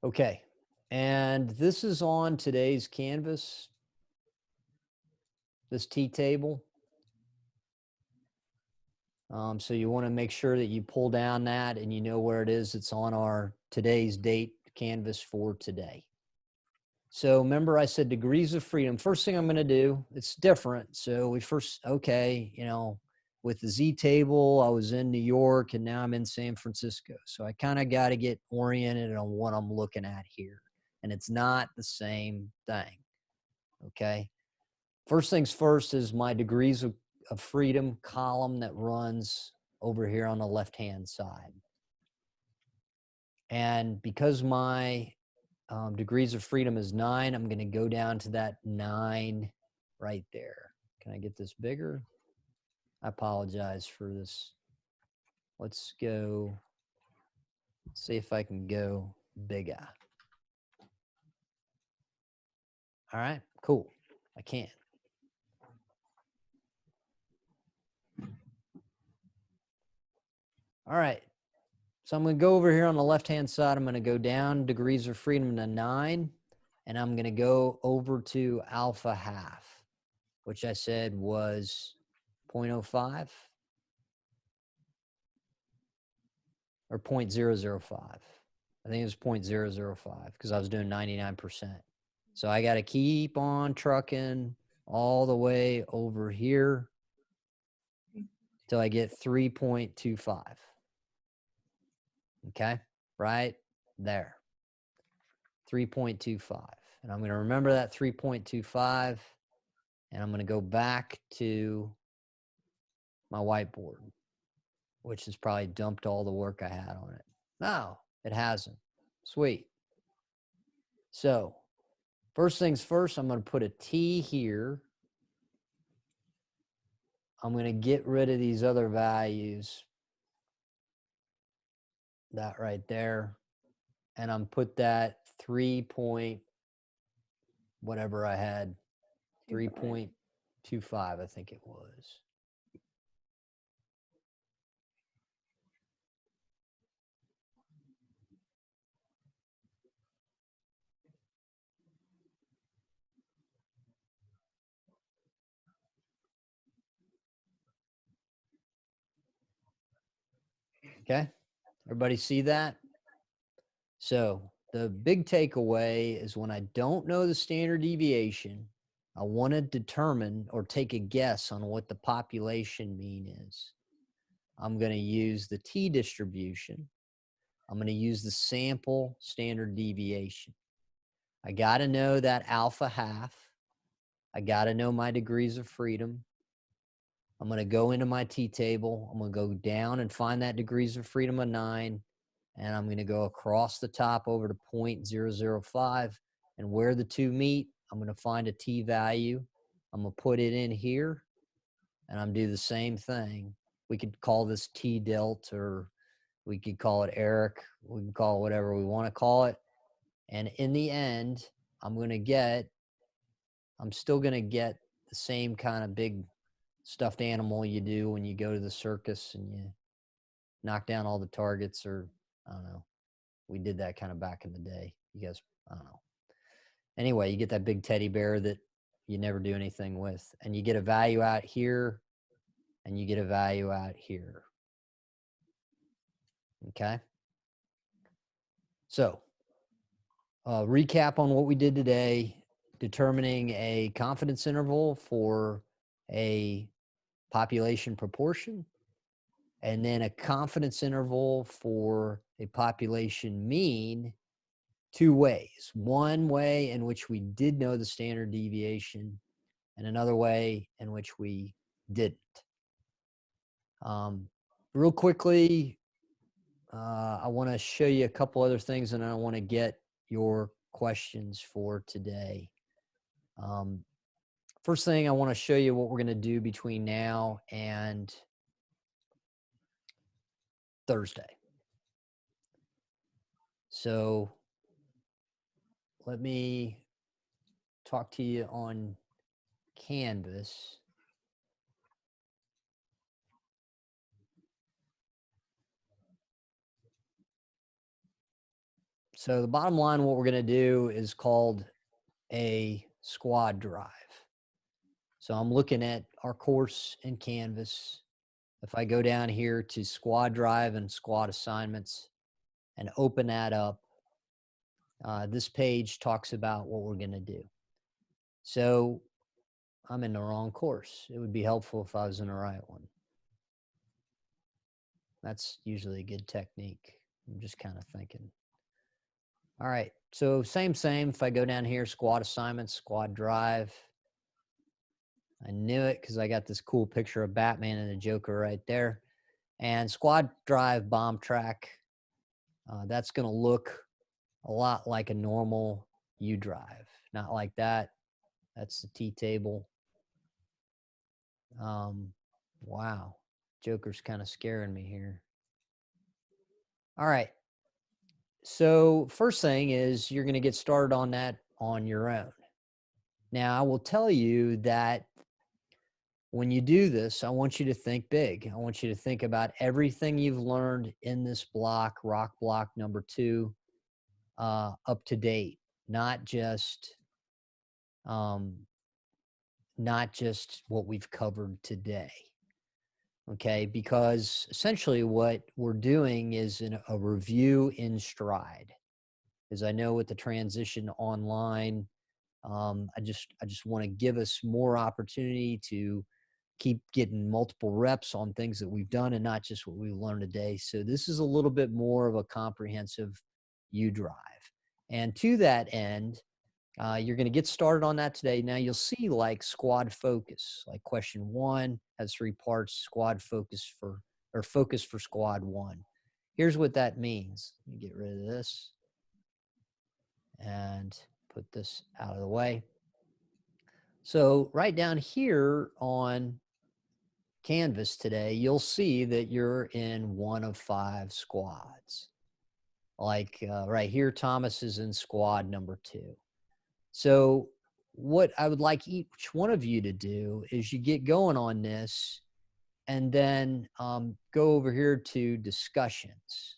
Okay, and this is on today's canvas, this T table. So you want to make sure that you pull down that and you know where it is. It's on our today's date canvas for today. So remember I said degrees of freedom. First thing I'm going to do, it's different. So we first, okay, you know, with the Z table, I was in New York and now I'm in San Francisco. So I kind of got to get oriented on what I'm looking at here. And it's not the same thing. Okay. First things first is my degrees of freedom column that runs over here on the left-hand side. And because my degrees of freedom is 9, I'm going to go down to that 9 right there. Can I get this bigger? I apologize for this. Let's go, see if I can go bigger. All right, cool. I can. All right. So I'm going to go over here on the left-hand side. I'm going to go down degrees of freedom to 9, and I'm going to go over to alpha half, which I said was 0.05 or 0.005. I think it was 0.005 because I was doing 99%. So I got to keep on trucking all the way over here till I get 3.25. Okay, right there. 3.25. And I'm going to remember that 3.25, and I'm going to go back to my whiteboard, which has probably dumped all the work I had on it. No, it hasn't. Sweet. So first things first, I'm going to put a T here. I'm going to get rid of these other values. That right there. And I'm put that 3 point, whatever I had, 3.25, I think it was. Okay. Everybody see that? So the big takeaway is when I don't know the standard deviation, I want to determine or take a guess on what the population mean is. I'm going to use the T distribution. I'm going to use the sample standard deviation. I got to know that alpha half. I got to know my degrees of freedom. I'm going to go into my T table. I'm going to go down and find that degrees of freedom of 9. And I'm going to go across the top over to 0.005. And where the two meet, I'm going to find a T value. I'm going to put it in here. And I'm do the same thing. We could call this T delt, or we could call it Eric. We can call it whatever we want to call it. And in the end, I'm still going to get the same kind of big stuffed animal you do when you go to the circus and you knock down all the targets, or I don't know. We did that kind of back in the day. You guys, I don't know. Anyway, you get that big teddy bear that you never do anything with, and you get a value out here and you get a value out here. Okay. So recap on what we did today: determining a confidence interval for a population proportion, and then a confidence interval for a population mean, 2 ways. One way in which we did know the standard deviation, and another way in which we didn't. Real quickly, I want to show you a couple other things, and I want to get your questions for today. First thing, I want to show you what we're going to do between now and Thursday. So let me talk to you on Canvas. So the bottom line, what we're going to do is called a squad drive. So I'm looking at our course in Canvas. If I go down here to squad drive and squad assignments and open that up, this page talks about what we're going to do. So I'm in the wrong course. It would be helpful if I was in the right one. That's usually a good technique. I'm just kind of thinking. All right, so same. If I go down here, squad assignments, squad drive. I knew it because I got this cool picture of Batman and the Joker right there. And squad drive bomb track. That's going to look a lot like a normal U drive. Not like that. That's the T table. Wow. Joker's kind of scaring me here. All right. So first thing is you're going to get started on that on your own. Now, I will tell you that when you do this, I want you to think big. I want you to think about everything you've learned in this block, rock block number 2, up to date, not just what we've covered today. Okay, because essentially what we're doing is a review in stride. As I know with the transition online, I just want to give us more opportunity to keep getting multiple reps on things that we've done and not just what we learned today. So this is a little bit more of a comprehensive U drive. And to that end, you're going to get started on that today. Now you'll see like squad focus, like question 1 has 3 parts, squad focus for squad 1. Here's what that means. Let me get rid of this and put this out of the way. So right down here on Canvas today, you'll see that you're in one of 5 squads. Like right here, Thomas is in squad number 2. So what I would like each one of you to do is you get going on this and then go over here to discussions.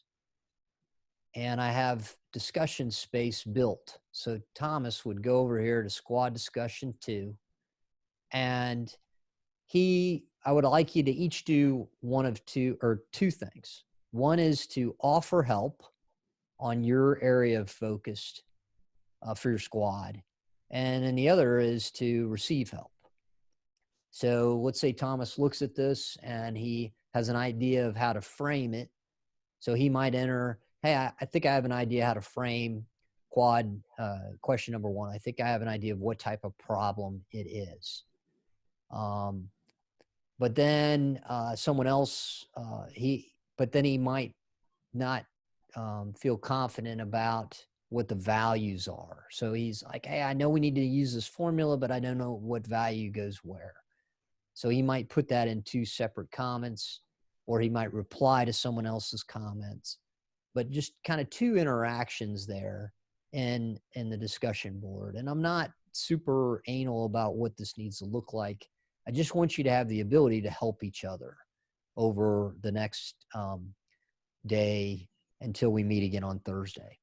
And I have discussion space built. So Thomas would go over here to squad discussion 2. And I would like you to each do one of 2 things. One is to offer help on your area of focus for your squad. And then the other is to receive help. So let's say Thomas looks at this and he has an idea of how to frame it. So he might enter, hey, I think I have an idea how to frame quad question number 1. I think I have an idea of what type of problem it is. But then someone else, he might not feel confident about what the values are. So he's like, hey, I know we need to use this formula, but I don't know what value goes where. So he might put that in 2 separate comments, or he might reply to someone else's comments, but just kind of 2 interactions there in the discussion board. And I'm not super anal about what this needs to look like. I just want you to have the ability to help each other over the next day until we meet again on Thursday.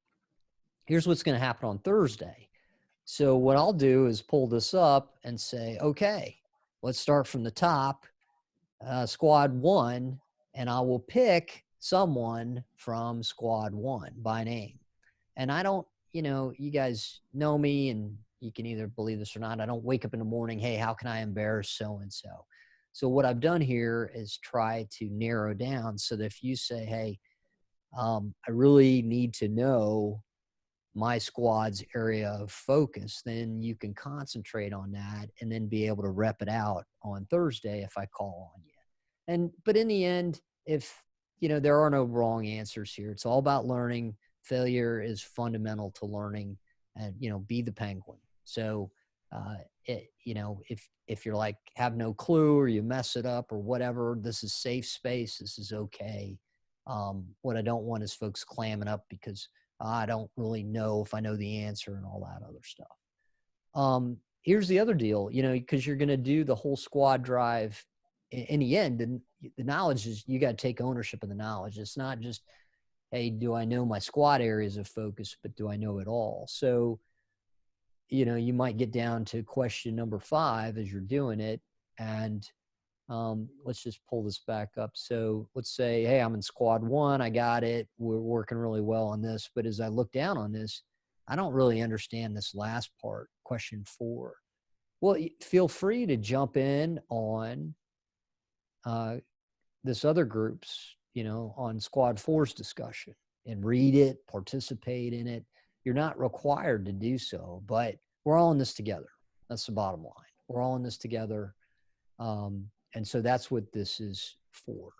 Here's what's going to happen on Thursday. So what I'll do is pull this up and say, okay, let's start from the top, squad 1, and I will pick someone from squad 1 by name. And I don't, you guys know me and you can either believe this or not. I don't wake up in the morning, hey, how can I embarrass so-and-so? So what I've done here is try to narrow down so that if you say, hey, I really need to know my squad's area of focus, then you can concentrate on that and then be able to rep it out on Thursday if I call on you. But in the end, if, there are no wrong answers here. It's all about learning. Failure is fundamental to learning, and, be the penguin. So, if you're like, have no clue or you mess it up or whatever, this is safe space. This is okay. What I don't want is folks clamming up because I don't really know if I know the answer and all that other stuff. Here's the other deal, you know, because you're going to do the whole squad drive in the end, and the knowledge is you got to take ownership of the knowledge. It's not just, hey, do I know my squad areas of focus, but do I know it all? So, you know, you might get down to question number 5 as you're doing it. And let's just pull this back up. So let's say, hey, I'm in squad 1. I got it. We're working really well on this. But as I look down on this, I don't really understand this last part, question 4. Well, feel free to jump in on this other group's, you know, on squad 4's discussion and read it, participate in it. You're not required to do so, but we're all in this together. That's the bottom line. We're all in this together. And so that's what this is for.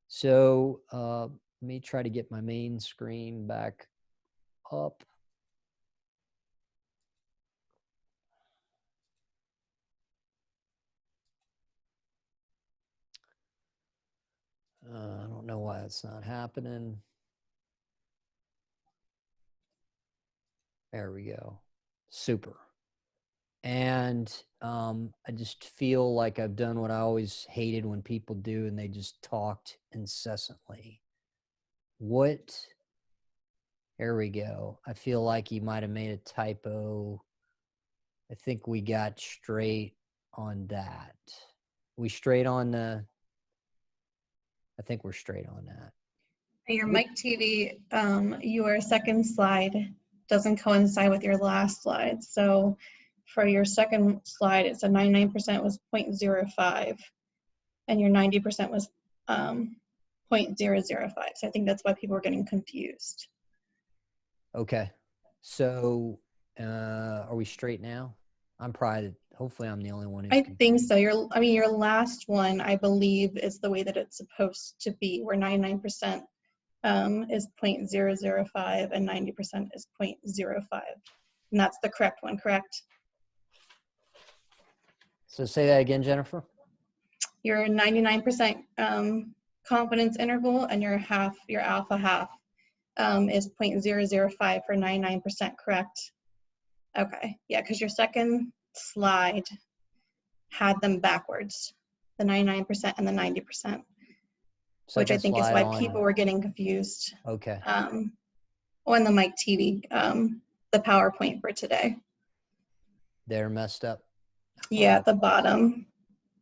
So let me try to get my main screen back up. I don't know why it's not happening. There we go. Super. And I just feel like I've done what I always hated when people do, and they just talked incessantly. There we go. I feel like you might have made a typo. I think we got straight on that. We straight on the, I think we're straight on that. Your Mike TV, your second slide doesn't coincide with your last slide. So for your second slide, it said 99% was 0.05 and your 90% was 0.005. So I think that's why people are getting confused. Okay. So are we straight now? I'm probably, hopefully I'm the only one who's I confused. think so. Your last one, I believe, is the way that it's supposed to be, where 99% is 0.005 and 90% is 0.05. And that's the correct one, correct? So say that again, Jennifer. Your 99% confidence interval and your alpha half is 0.005 for 99%, correct? Okay, yeah, because your second slide had them backwards, the 99% and the 90%. Which I think is why people were getting confused. Okay. On the Mike TV, the PowerPoint for today. They're messed up. Yeah, at the bottom.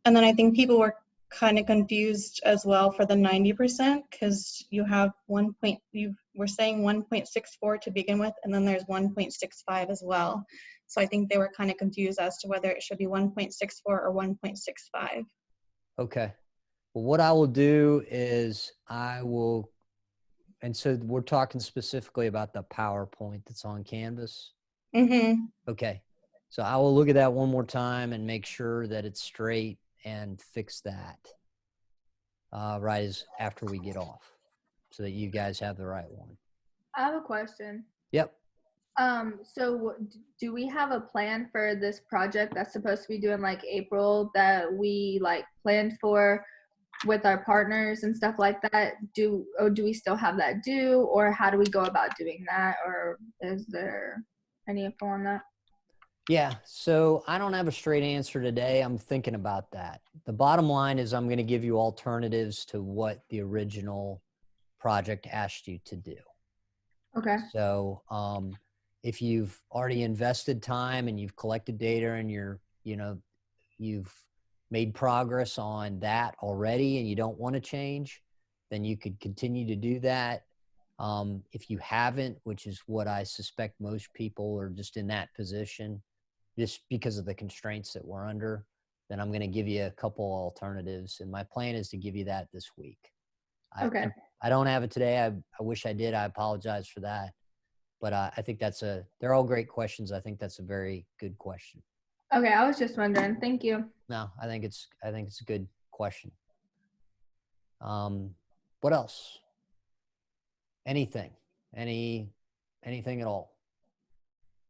And then I think people were kind of confused as well for the 90% because you have you were saying 1.64 to begin with, and then there's 1.65 as well. So I think they were kind of confused as to whether it should be 1.64 or 1.65. Okay. Well, what I will do is and so we're talking specifically about the PowerPoint that's on Canvas. Mm-hmm. Okay. So I will look at that one more time and make sure that it's straight and fix that right as after we get off so that you guys have the right one. I have a question. Yep. So do we have a plan for this project that's supposed to be due in like April that we like planned for with our partners and stuff like that? Do we still have that due, or how do we go about doing that, or is there any info on that? Yeah, so I don't have a straight answer today. I'm thinking about that. The bottom line is I'm going to give you alternatives to what the original project asked you to do. Okay. So if you've already invested time and you've collected data and you've made progress on that already and you don't want to change, then you could continue to do that. If you haven't, which is what I suspect most people are just in that position, just because of the constraints that we're under, then I'm going to give you a couple alternatives. And my plan is to give you that this week. Okay. I don't have it today. I wish I did. I apologize for that. But I think they're all great questions. I think that's a very good question. Okay, I was just wondering. Thank you. No, I think it's a good question. What else? Anything at all?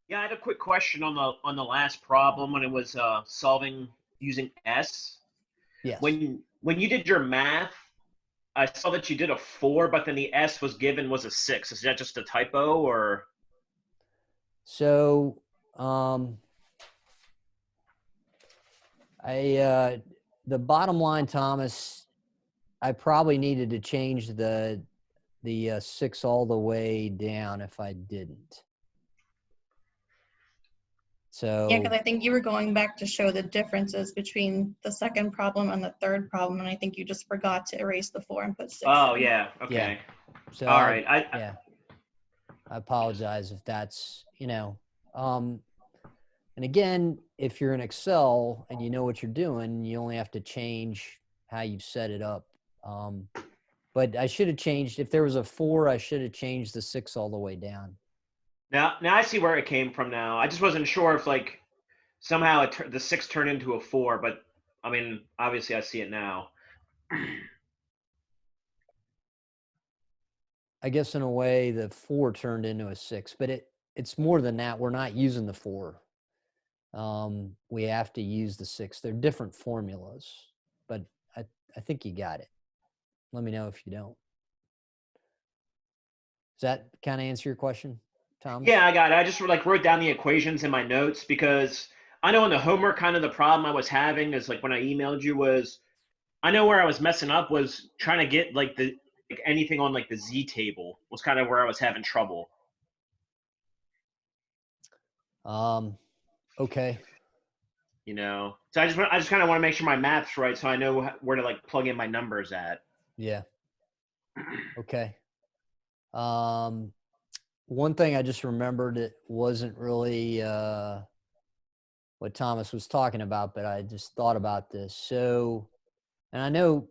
Yeah, I had a quick question on the last problem when it was solving using S. Yes. When you did your math, I saw that you did a 4, but then the S was given was a 6. Is that just a typo or? So, the bottom line, Thomas, I probably needed to change the 6 all the way down if I didn't. So Yeah, because I think you were going back to show the differences between the second problem and the third problem, and I think you just forgot to erase the 4 and put 6. Oh, yeah. Okay. so All right. yeah, I apologize if that's, and again, if you're in Excel and you know what you're doing, you only have to change how you've set it up. But I should have changed, if there was a 4, I should have changed the 6 all the way down. Now I see where it came from now. I just wasn't sure if like somehow the 6 turned into a 4, but I mean, obviously I see it now. I guess in a way the 4 turned into a 6, but it's more than that. We're not using the 4. We have to use the 6. They're different formulas, but I think you got it. Let me know if you don't. Does that kind of answer your question, Thomas? Yeah, I got it. I just like wrote down the equations in my notes because I know in the homework kind of the problem I was having is like when I emailed you was I know where I was messing up was trying to get like anything on like the Z table was kind of where I was having trouble. Okay. So I just kind of want to make sure my math's right so I know where to like plug in my numbers at. Yeah. Okay. One thing I just remembered, it wasn't really what Thomas was talking about, but I just thought about this. So, and I know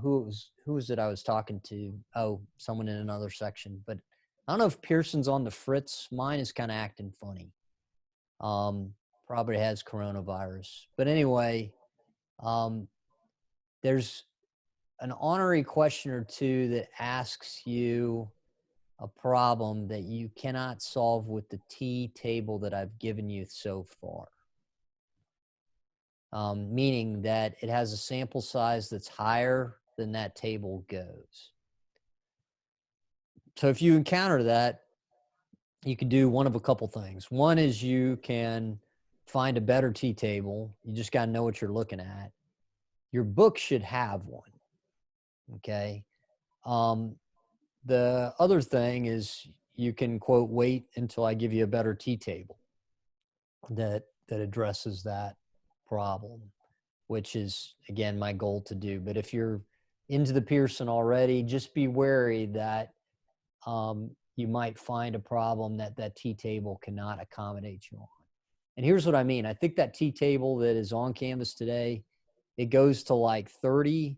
who was it I was talking to? Oh, someone in another section, but I don't know if Pearson's on the fritz. Mine is kind of acting funny. Probably has coronavirus, but anyway, there's an honorary question or two that asks you a problem that you cannot solve with the T table that I've given you so far. Meaning that it has a sample size that's higher than that table goes. So if you encounter that, you can do one of a couple things. One is you can find a better T table. You just got to know what you're looking at. Your book should have one. Okay. The other thing is you can quote wait until I give you a better T table that addresses that problem, which is again my goal to do. But if you're into the Pearson already, just be wary that you might find a problem that T table cannot accommodate you on. And here's what I mean. I think that T table that is on Canvas today, it goes to like 30,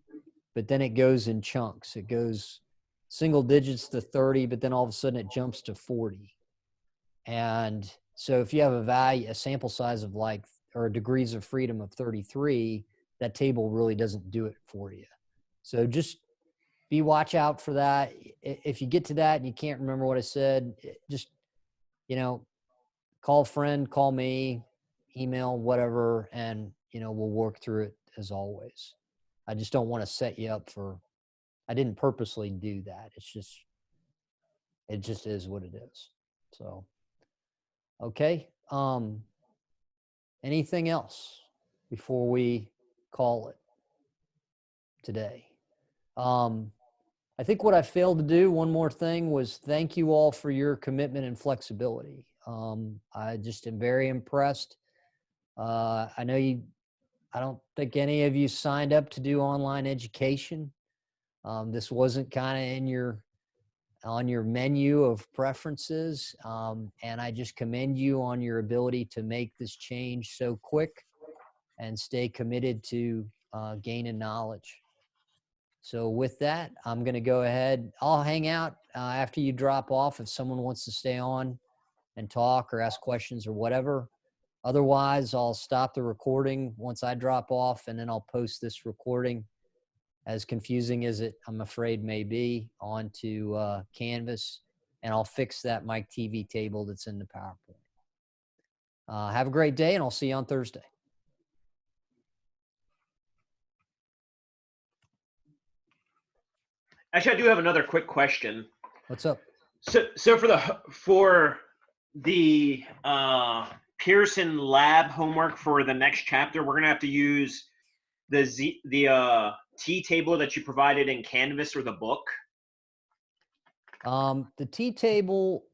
but then it goes in chunks. It goes single digits to 30, but then all of a sudden it jumps to 40. And so if you have a sample size of like, or degrees of freedom of 33, that table really doesn't do it for you. So just watch out for that. If you get to that and you can't remember what I said, just, call a friend, call me, email, whatever, and, we'll work through it as always. I just don't want to set you up for, I didn't purposely do that. It just is what it is. So, okay. Anything else before we call it today? I think what I failed to do, one more thing, was thank you all for your commitment and flexibility. I just am very impressed. I know I don't think any of you signed up to do online education. This wasn't kind of on your menu of preferences. And I just commend you on your ability to make this change so quick and stay committed to gaining knowledge. So with that, I'm going to go ahead. I'll hang out after you drop off if someone wants to stay on and talk or ask questions or whatever. Otherwise, I'll stop the recording once I drop off, and then I'll post this recording, as confusing as it, I'm afraid, may be, onto Canvas, and I'll fix that Mike TV table that's in the PowerPoint. Have a great day, and I'll see you on Thursday. Actually, I do have another quick question. What's up? So for the Pearson lab homework for the next chapter, we're gonna have to use the T table that you provided in Canvas or the book. The T table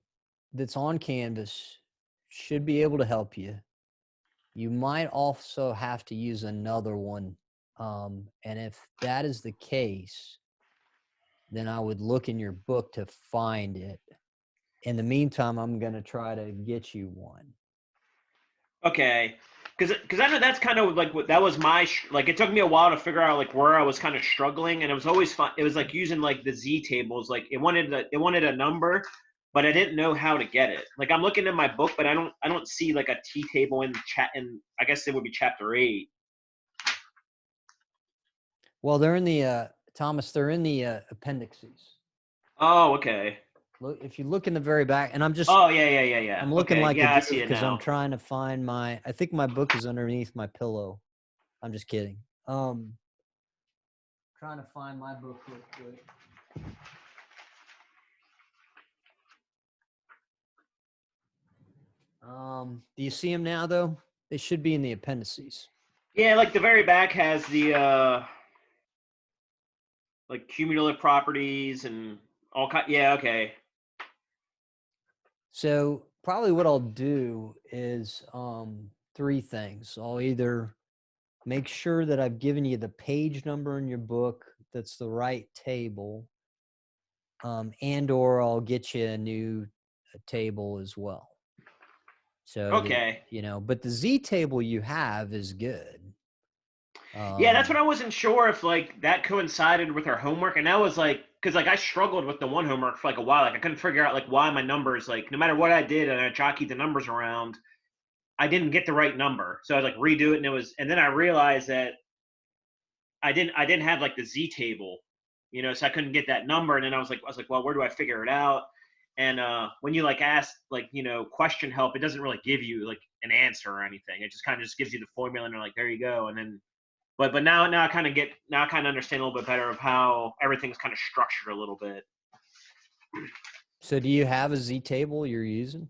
that's on Canvas should be able to help you. You might also have to use another one. And if that is the case, then I would look in your book to find it. In the meantime, I'm going to try to get you one. Okay, because I know that's kind of like what that was my like. It took me a while to figure out like where I was kind of struggling, and it was always fun. It was like using like the Z tables. Like it wanted a number, but I didn't know how to get it. Like I'm looking in my book, but I don't see like a T table in chat. In I guess it would be chapter 8. Well, they're in the Thomas. They're in the appendices. Oh, okay. Look, if you look in the very back, and I'm just. Oh yeah. I'm looking okay. like yeah, a I goof see it because I'm now. trying to find my. I think my book is underneath my pillow. I'm just kidding. Trying to find my book real quick. Do you see them now though? They should be in the appendices. Yeah, like the very back has the like cumulative properties and all kind. Yeah, okay. So probably what I'll do is 3 things. I'll either make sure that I've given you the page number in your book that's the right table, and or I'll get you a new table as well. So Okay. but the Z table you have is good. Yeah, that's what I wasn't sure if like that coincided with our homework, and that was like because like I struggled with the one homework for like a while. Like I couldn't figure out like why my numbers like no matter what I did and I jockeyed the numbers around, I didn't get the right number. So I was like redo it, and then I realized that I didn't have like the Z table, so I couldn't get that number. And then I was like, well, where do I figure it out? And when you like ask like question help, it doesn't really give you like an answer or anything. It just kind of just gives you the formula, and they're like, there you go. And then, but now I kind of understand a little bit better of how everything's kind of structured a little bit. So do you have a Z table you're using?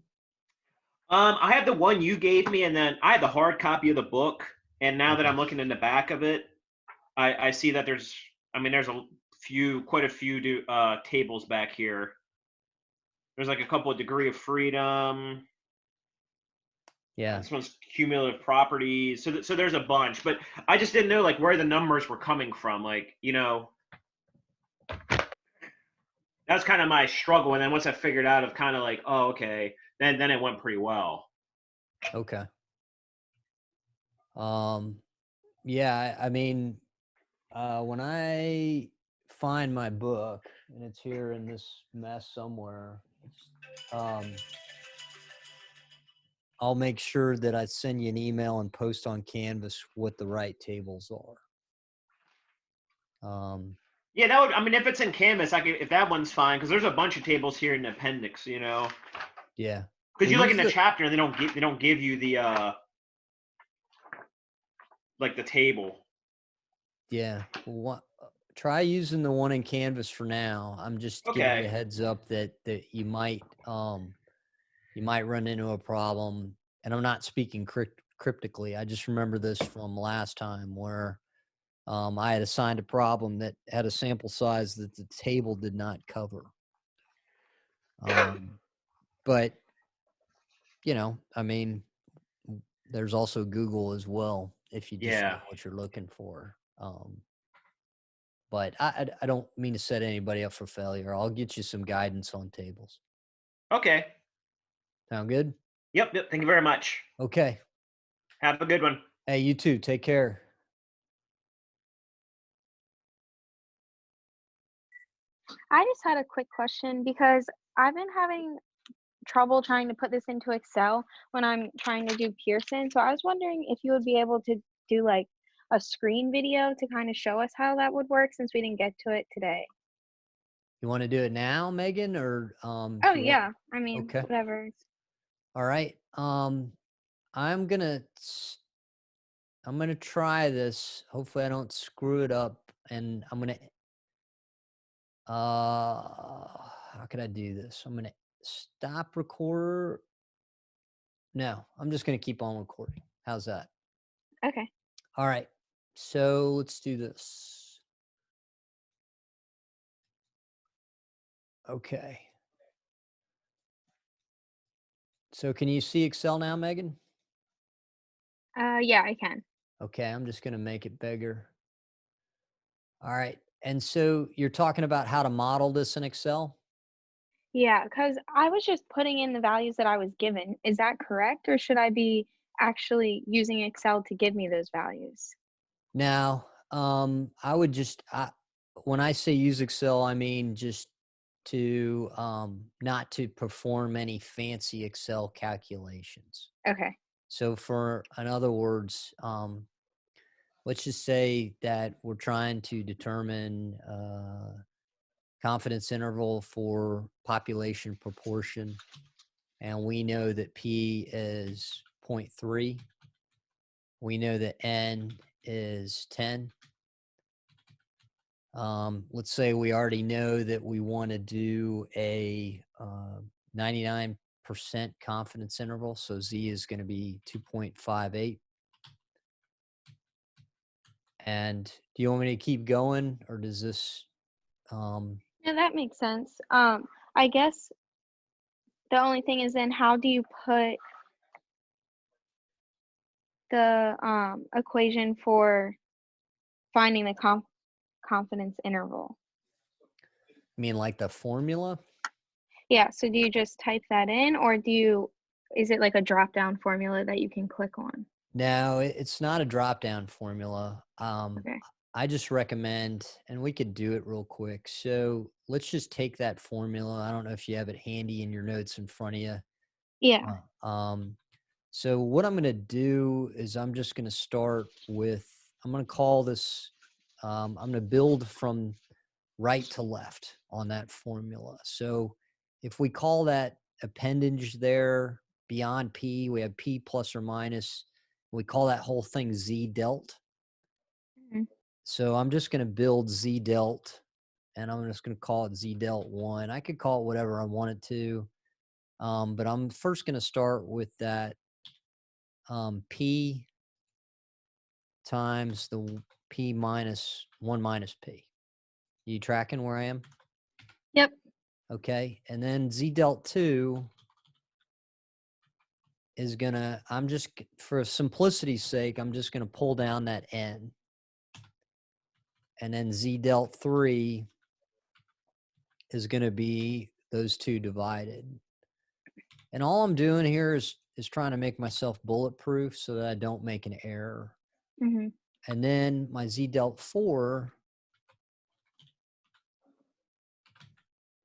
I have the one you gave me, and then I have the hard copy of the book. And now that Okay. I'm looking in the back of it, I see that there's quite a few tables back here. There's like a couple of degree of freedom. Yeah. This one's cumulative properties. So there's a bunch, but I just didn't know like where the numbers were coming from. Like, that's kind of my struggle. And then once I figured out of kind of like, oh, okay, then it went pretty well. Okay. Yeah, I mean, when I find my book and it's here in this mess somewhere, I'll make sure that I send you an email and post on Canvas what the right tables are. Yeah, that would. I mean, if it's in Canvas, if that one's fine, because there's a bunch of tables here in the appendix. Yeah. Because you look in the chapter and they don't give you the like the table. Yeah. Try using the one in Canvas for now. I'm just giving you a heads up that you might run into a problem. And I'm not speaking cryptically. I just remember this from last time where I had assigned a problem that had a sample size that the table did not cover. But I mean, there's also Google as well if you just know what you're looking for. But I don't mean to set anybody up for failure. I'll get you some guidance on tables. Okay. Sound good? Yep. Thank you very much. Okay. Have a good one. Hey, you too. Take care. I just had a quick question because I've been having trouble trying to put this into Excel when I'm trying to do Pearson. So I was wondering if you would be able to do like a screen video to kind of show us how that would work since we didn't get to it today. You want to do it now, Megan, or Oh yeah, I mean, okay. whatever. All right. I'm gonna try this. Hopefully I don't screw it up, and I'm gonna How can I do this? I'm going to stop record. No, I'm just going to keep on recording. How's that? Okay. All right. So let's do this. Okay. So can you see Excel now, Megan? Yeah, I can. Okay, I'm just going to make it bigger. All right. And so you're talking about how to model this in Excel? Yeah, because I was just putting in the values that I was given. Is that correct? Or should I be actually using Excel to give me those values? Now, I would just, when I say use Excel, I mean just to not to perform any fancy Excel calculations. Okay. So in other words, let's just say that we're trying to determine confidence interval for population proportion, and we know that P is 0.3. We know that N is 10. Let's say we already know that we want to do a 99% confidence interval. So Z is going to be 2.58. And do you want me to keep going, or does this? Yeah, that makes sense. I guess the only thing is then how do you put the equation for finding the confidence interval? I mean, like the formula? Yeah, so do you just type that in, or is it like a drop down formula that you can click on? No, it's not a drop-down formula. Okay. I just recommend, and we could do it real quick. So let's just take that formula. I don't know if you have it handy in your notes in front of you. Yeah. So what I'm going to do is I'm just going to start with, I'm going to call this, I'm going to build from right to left on that formula. So if we call that appendage there beyond P, we have P plus or minus. We call that whole thing Z delt. Mhm. So I'm just going to build Z delt, and I'm just going to call it Z delt 1. I could call it whatever I want it to, but I'm first going to start with that P times the P minus 1 minus P. You tracking where I am? Yep. Okay. And then Z delt 2 is going to, I'm just, for simplicity's sake, I'm just going to pull down that N. And then Z delt 3 is going to be those two divided. And all I'm doing here is trying to make myself bulletproof so that I don't make an error. Mm-hmm. And then my Z delt 4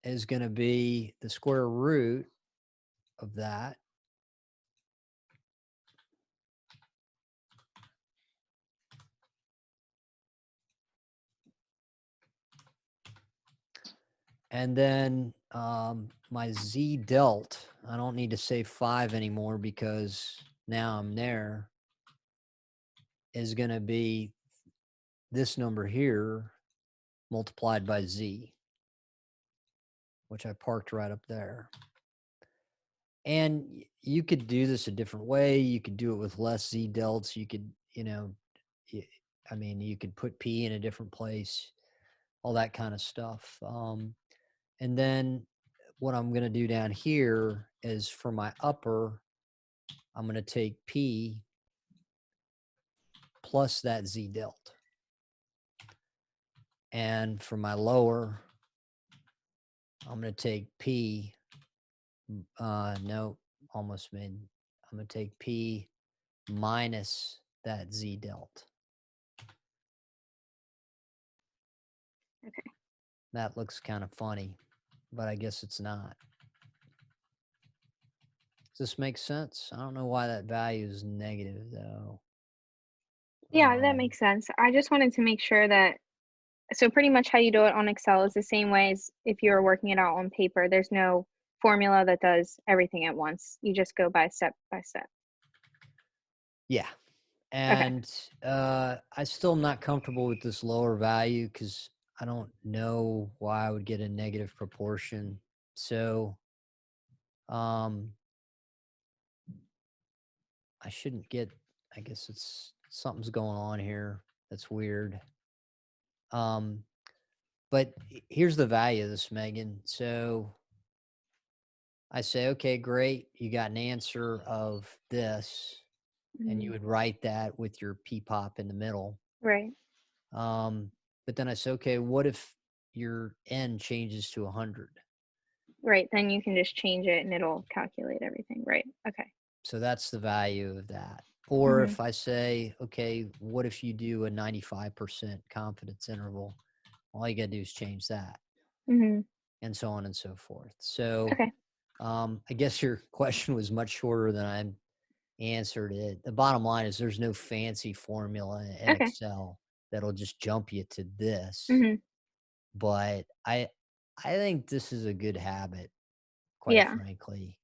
is going to be the square root of that. And then my Z delt, I don't need to say 5 anymore because now I'm there, is going to be this number here multiplied by Z, which I parked right up there. And you could do this a different way. You could do it with less Z delts. You could, I mean, you could put P in a different place, all that kind of stuff. And then what I'm going to do down here is for my upper, I'm going to take P plus that Z delt. And for my lower, I'm going to take P, no, almost made, I'm going to take P minus that Z delt. Okay. That looks kind of funny, but I guess it's not. Does this make sense? I don't know why that value is negative though. Yeah, that makes sense. I just wanted to make sure that, so pretty much how you do it on Excel is the same way as if you're working it out on paper. There's no formula that does everything at once. You just go by step by step. Yeah. And I still am not comfortable with this lower value because I don't know why I would get a negative proportion. So, I shouldn't get, I guess it's something's going on here. That's weird. But here's the value of this, Megan. So I say, okay, great. You got an answer of this, and you Mhm. would write that with your P-pop in the middle. Right. But then I say, okay, what if your N changes to 100? Right. Then you can just change it and it'll calculate everything. Right. Okay. So that's the value of that. Or Mhm. if I say, okay, what if you do a 95% confidence interval? All you got to do is change that, Mhm. and so on and so forth. So Okay. I guess your question was much shorter than I answered it. The bottom line is there's no fancy formula in Okay. Excel that'll just jump you to this. Mhm. But I think this is a good habit, quite Yeah. frankly,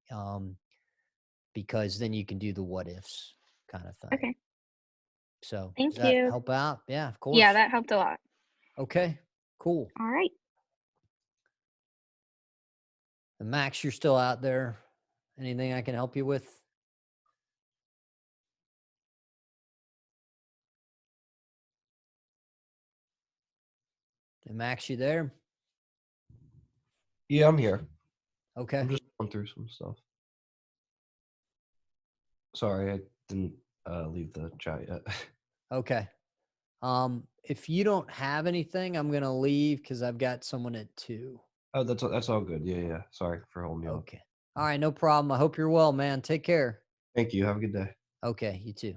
because then you can do the what ifs kind of thing. Okay. So does Thank that you. help out? Yeah, of course. Yeah, that helped a lot. Okay, cool. All right. And Max, you're still out there. Anything I can help you with? And Max, you there? Yeah, I'm here. Okay. I'm just going through some stuff. Sorry, I didn't leave the chat yet. Okay. If you don't have anything, I'm gonna leave because I've got someone at 2. Oh, that's all good. Yeah, yeah. Sorry for holding you up. Okay. All right, no problem. I hope you're well, man. Take care. Thank you. Have a good day. Okay, you too.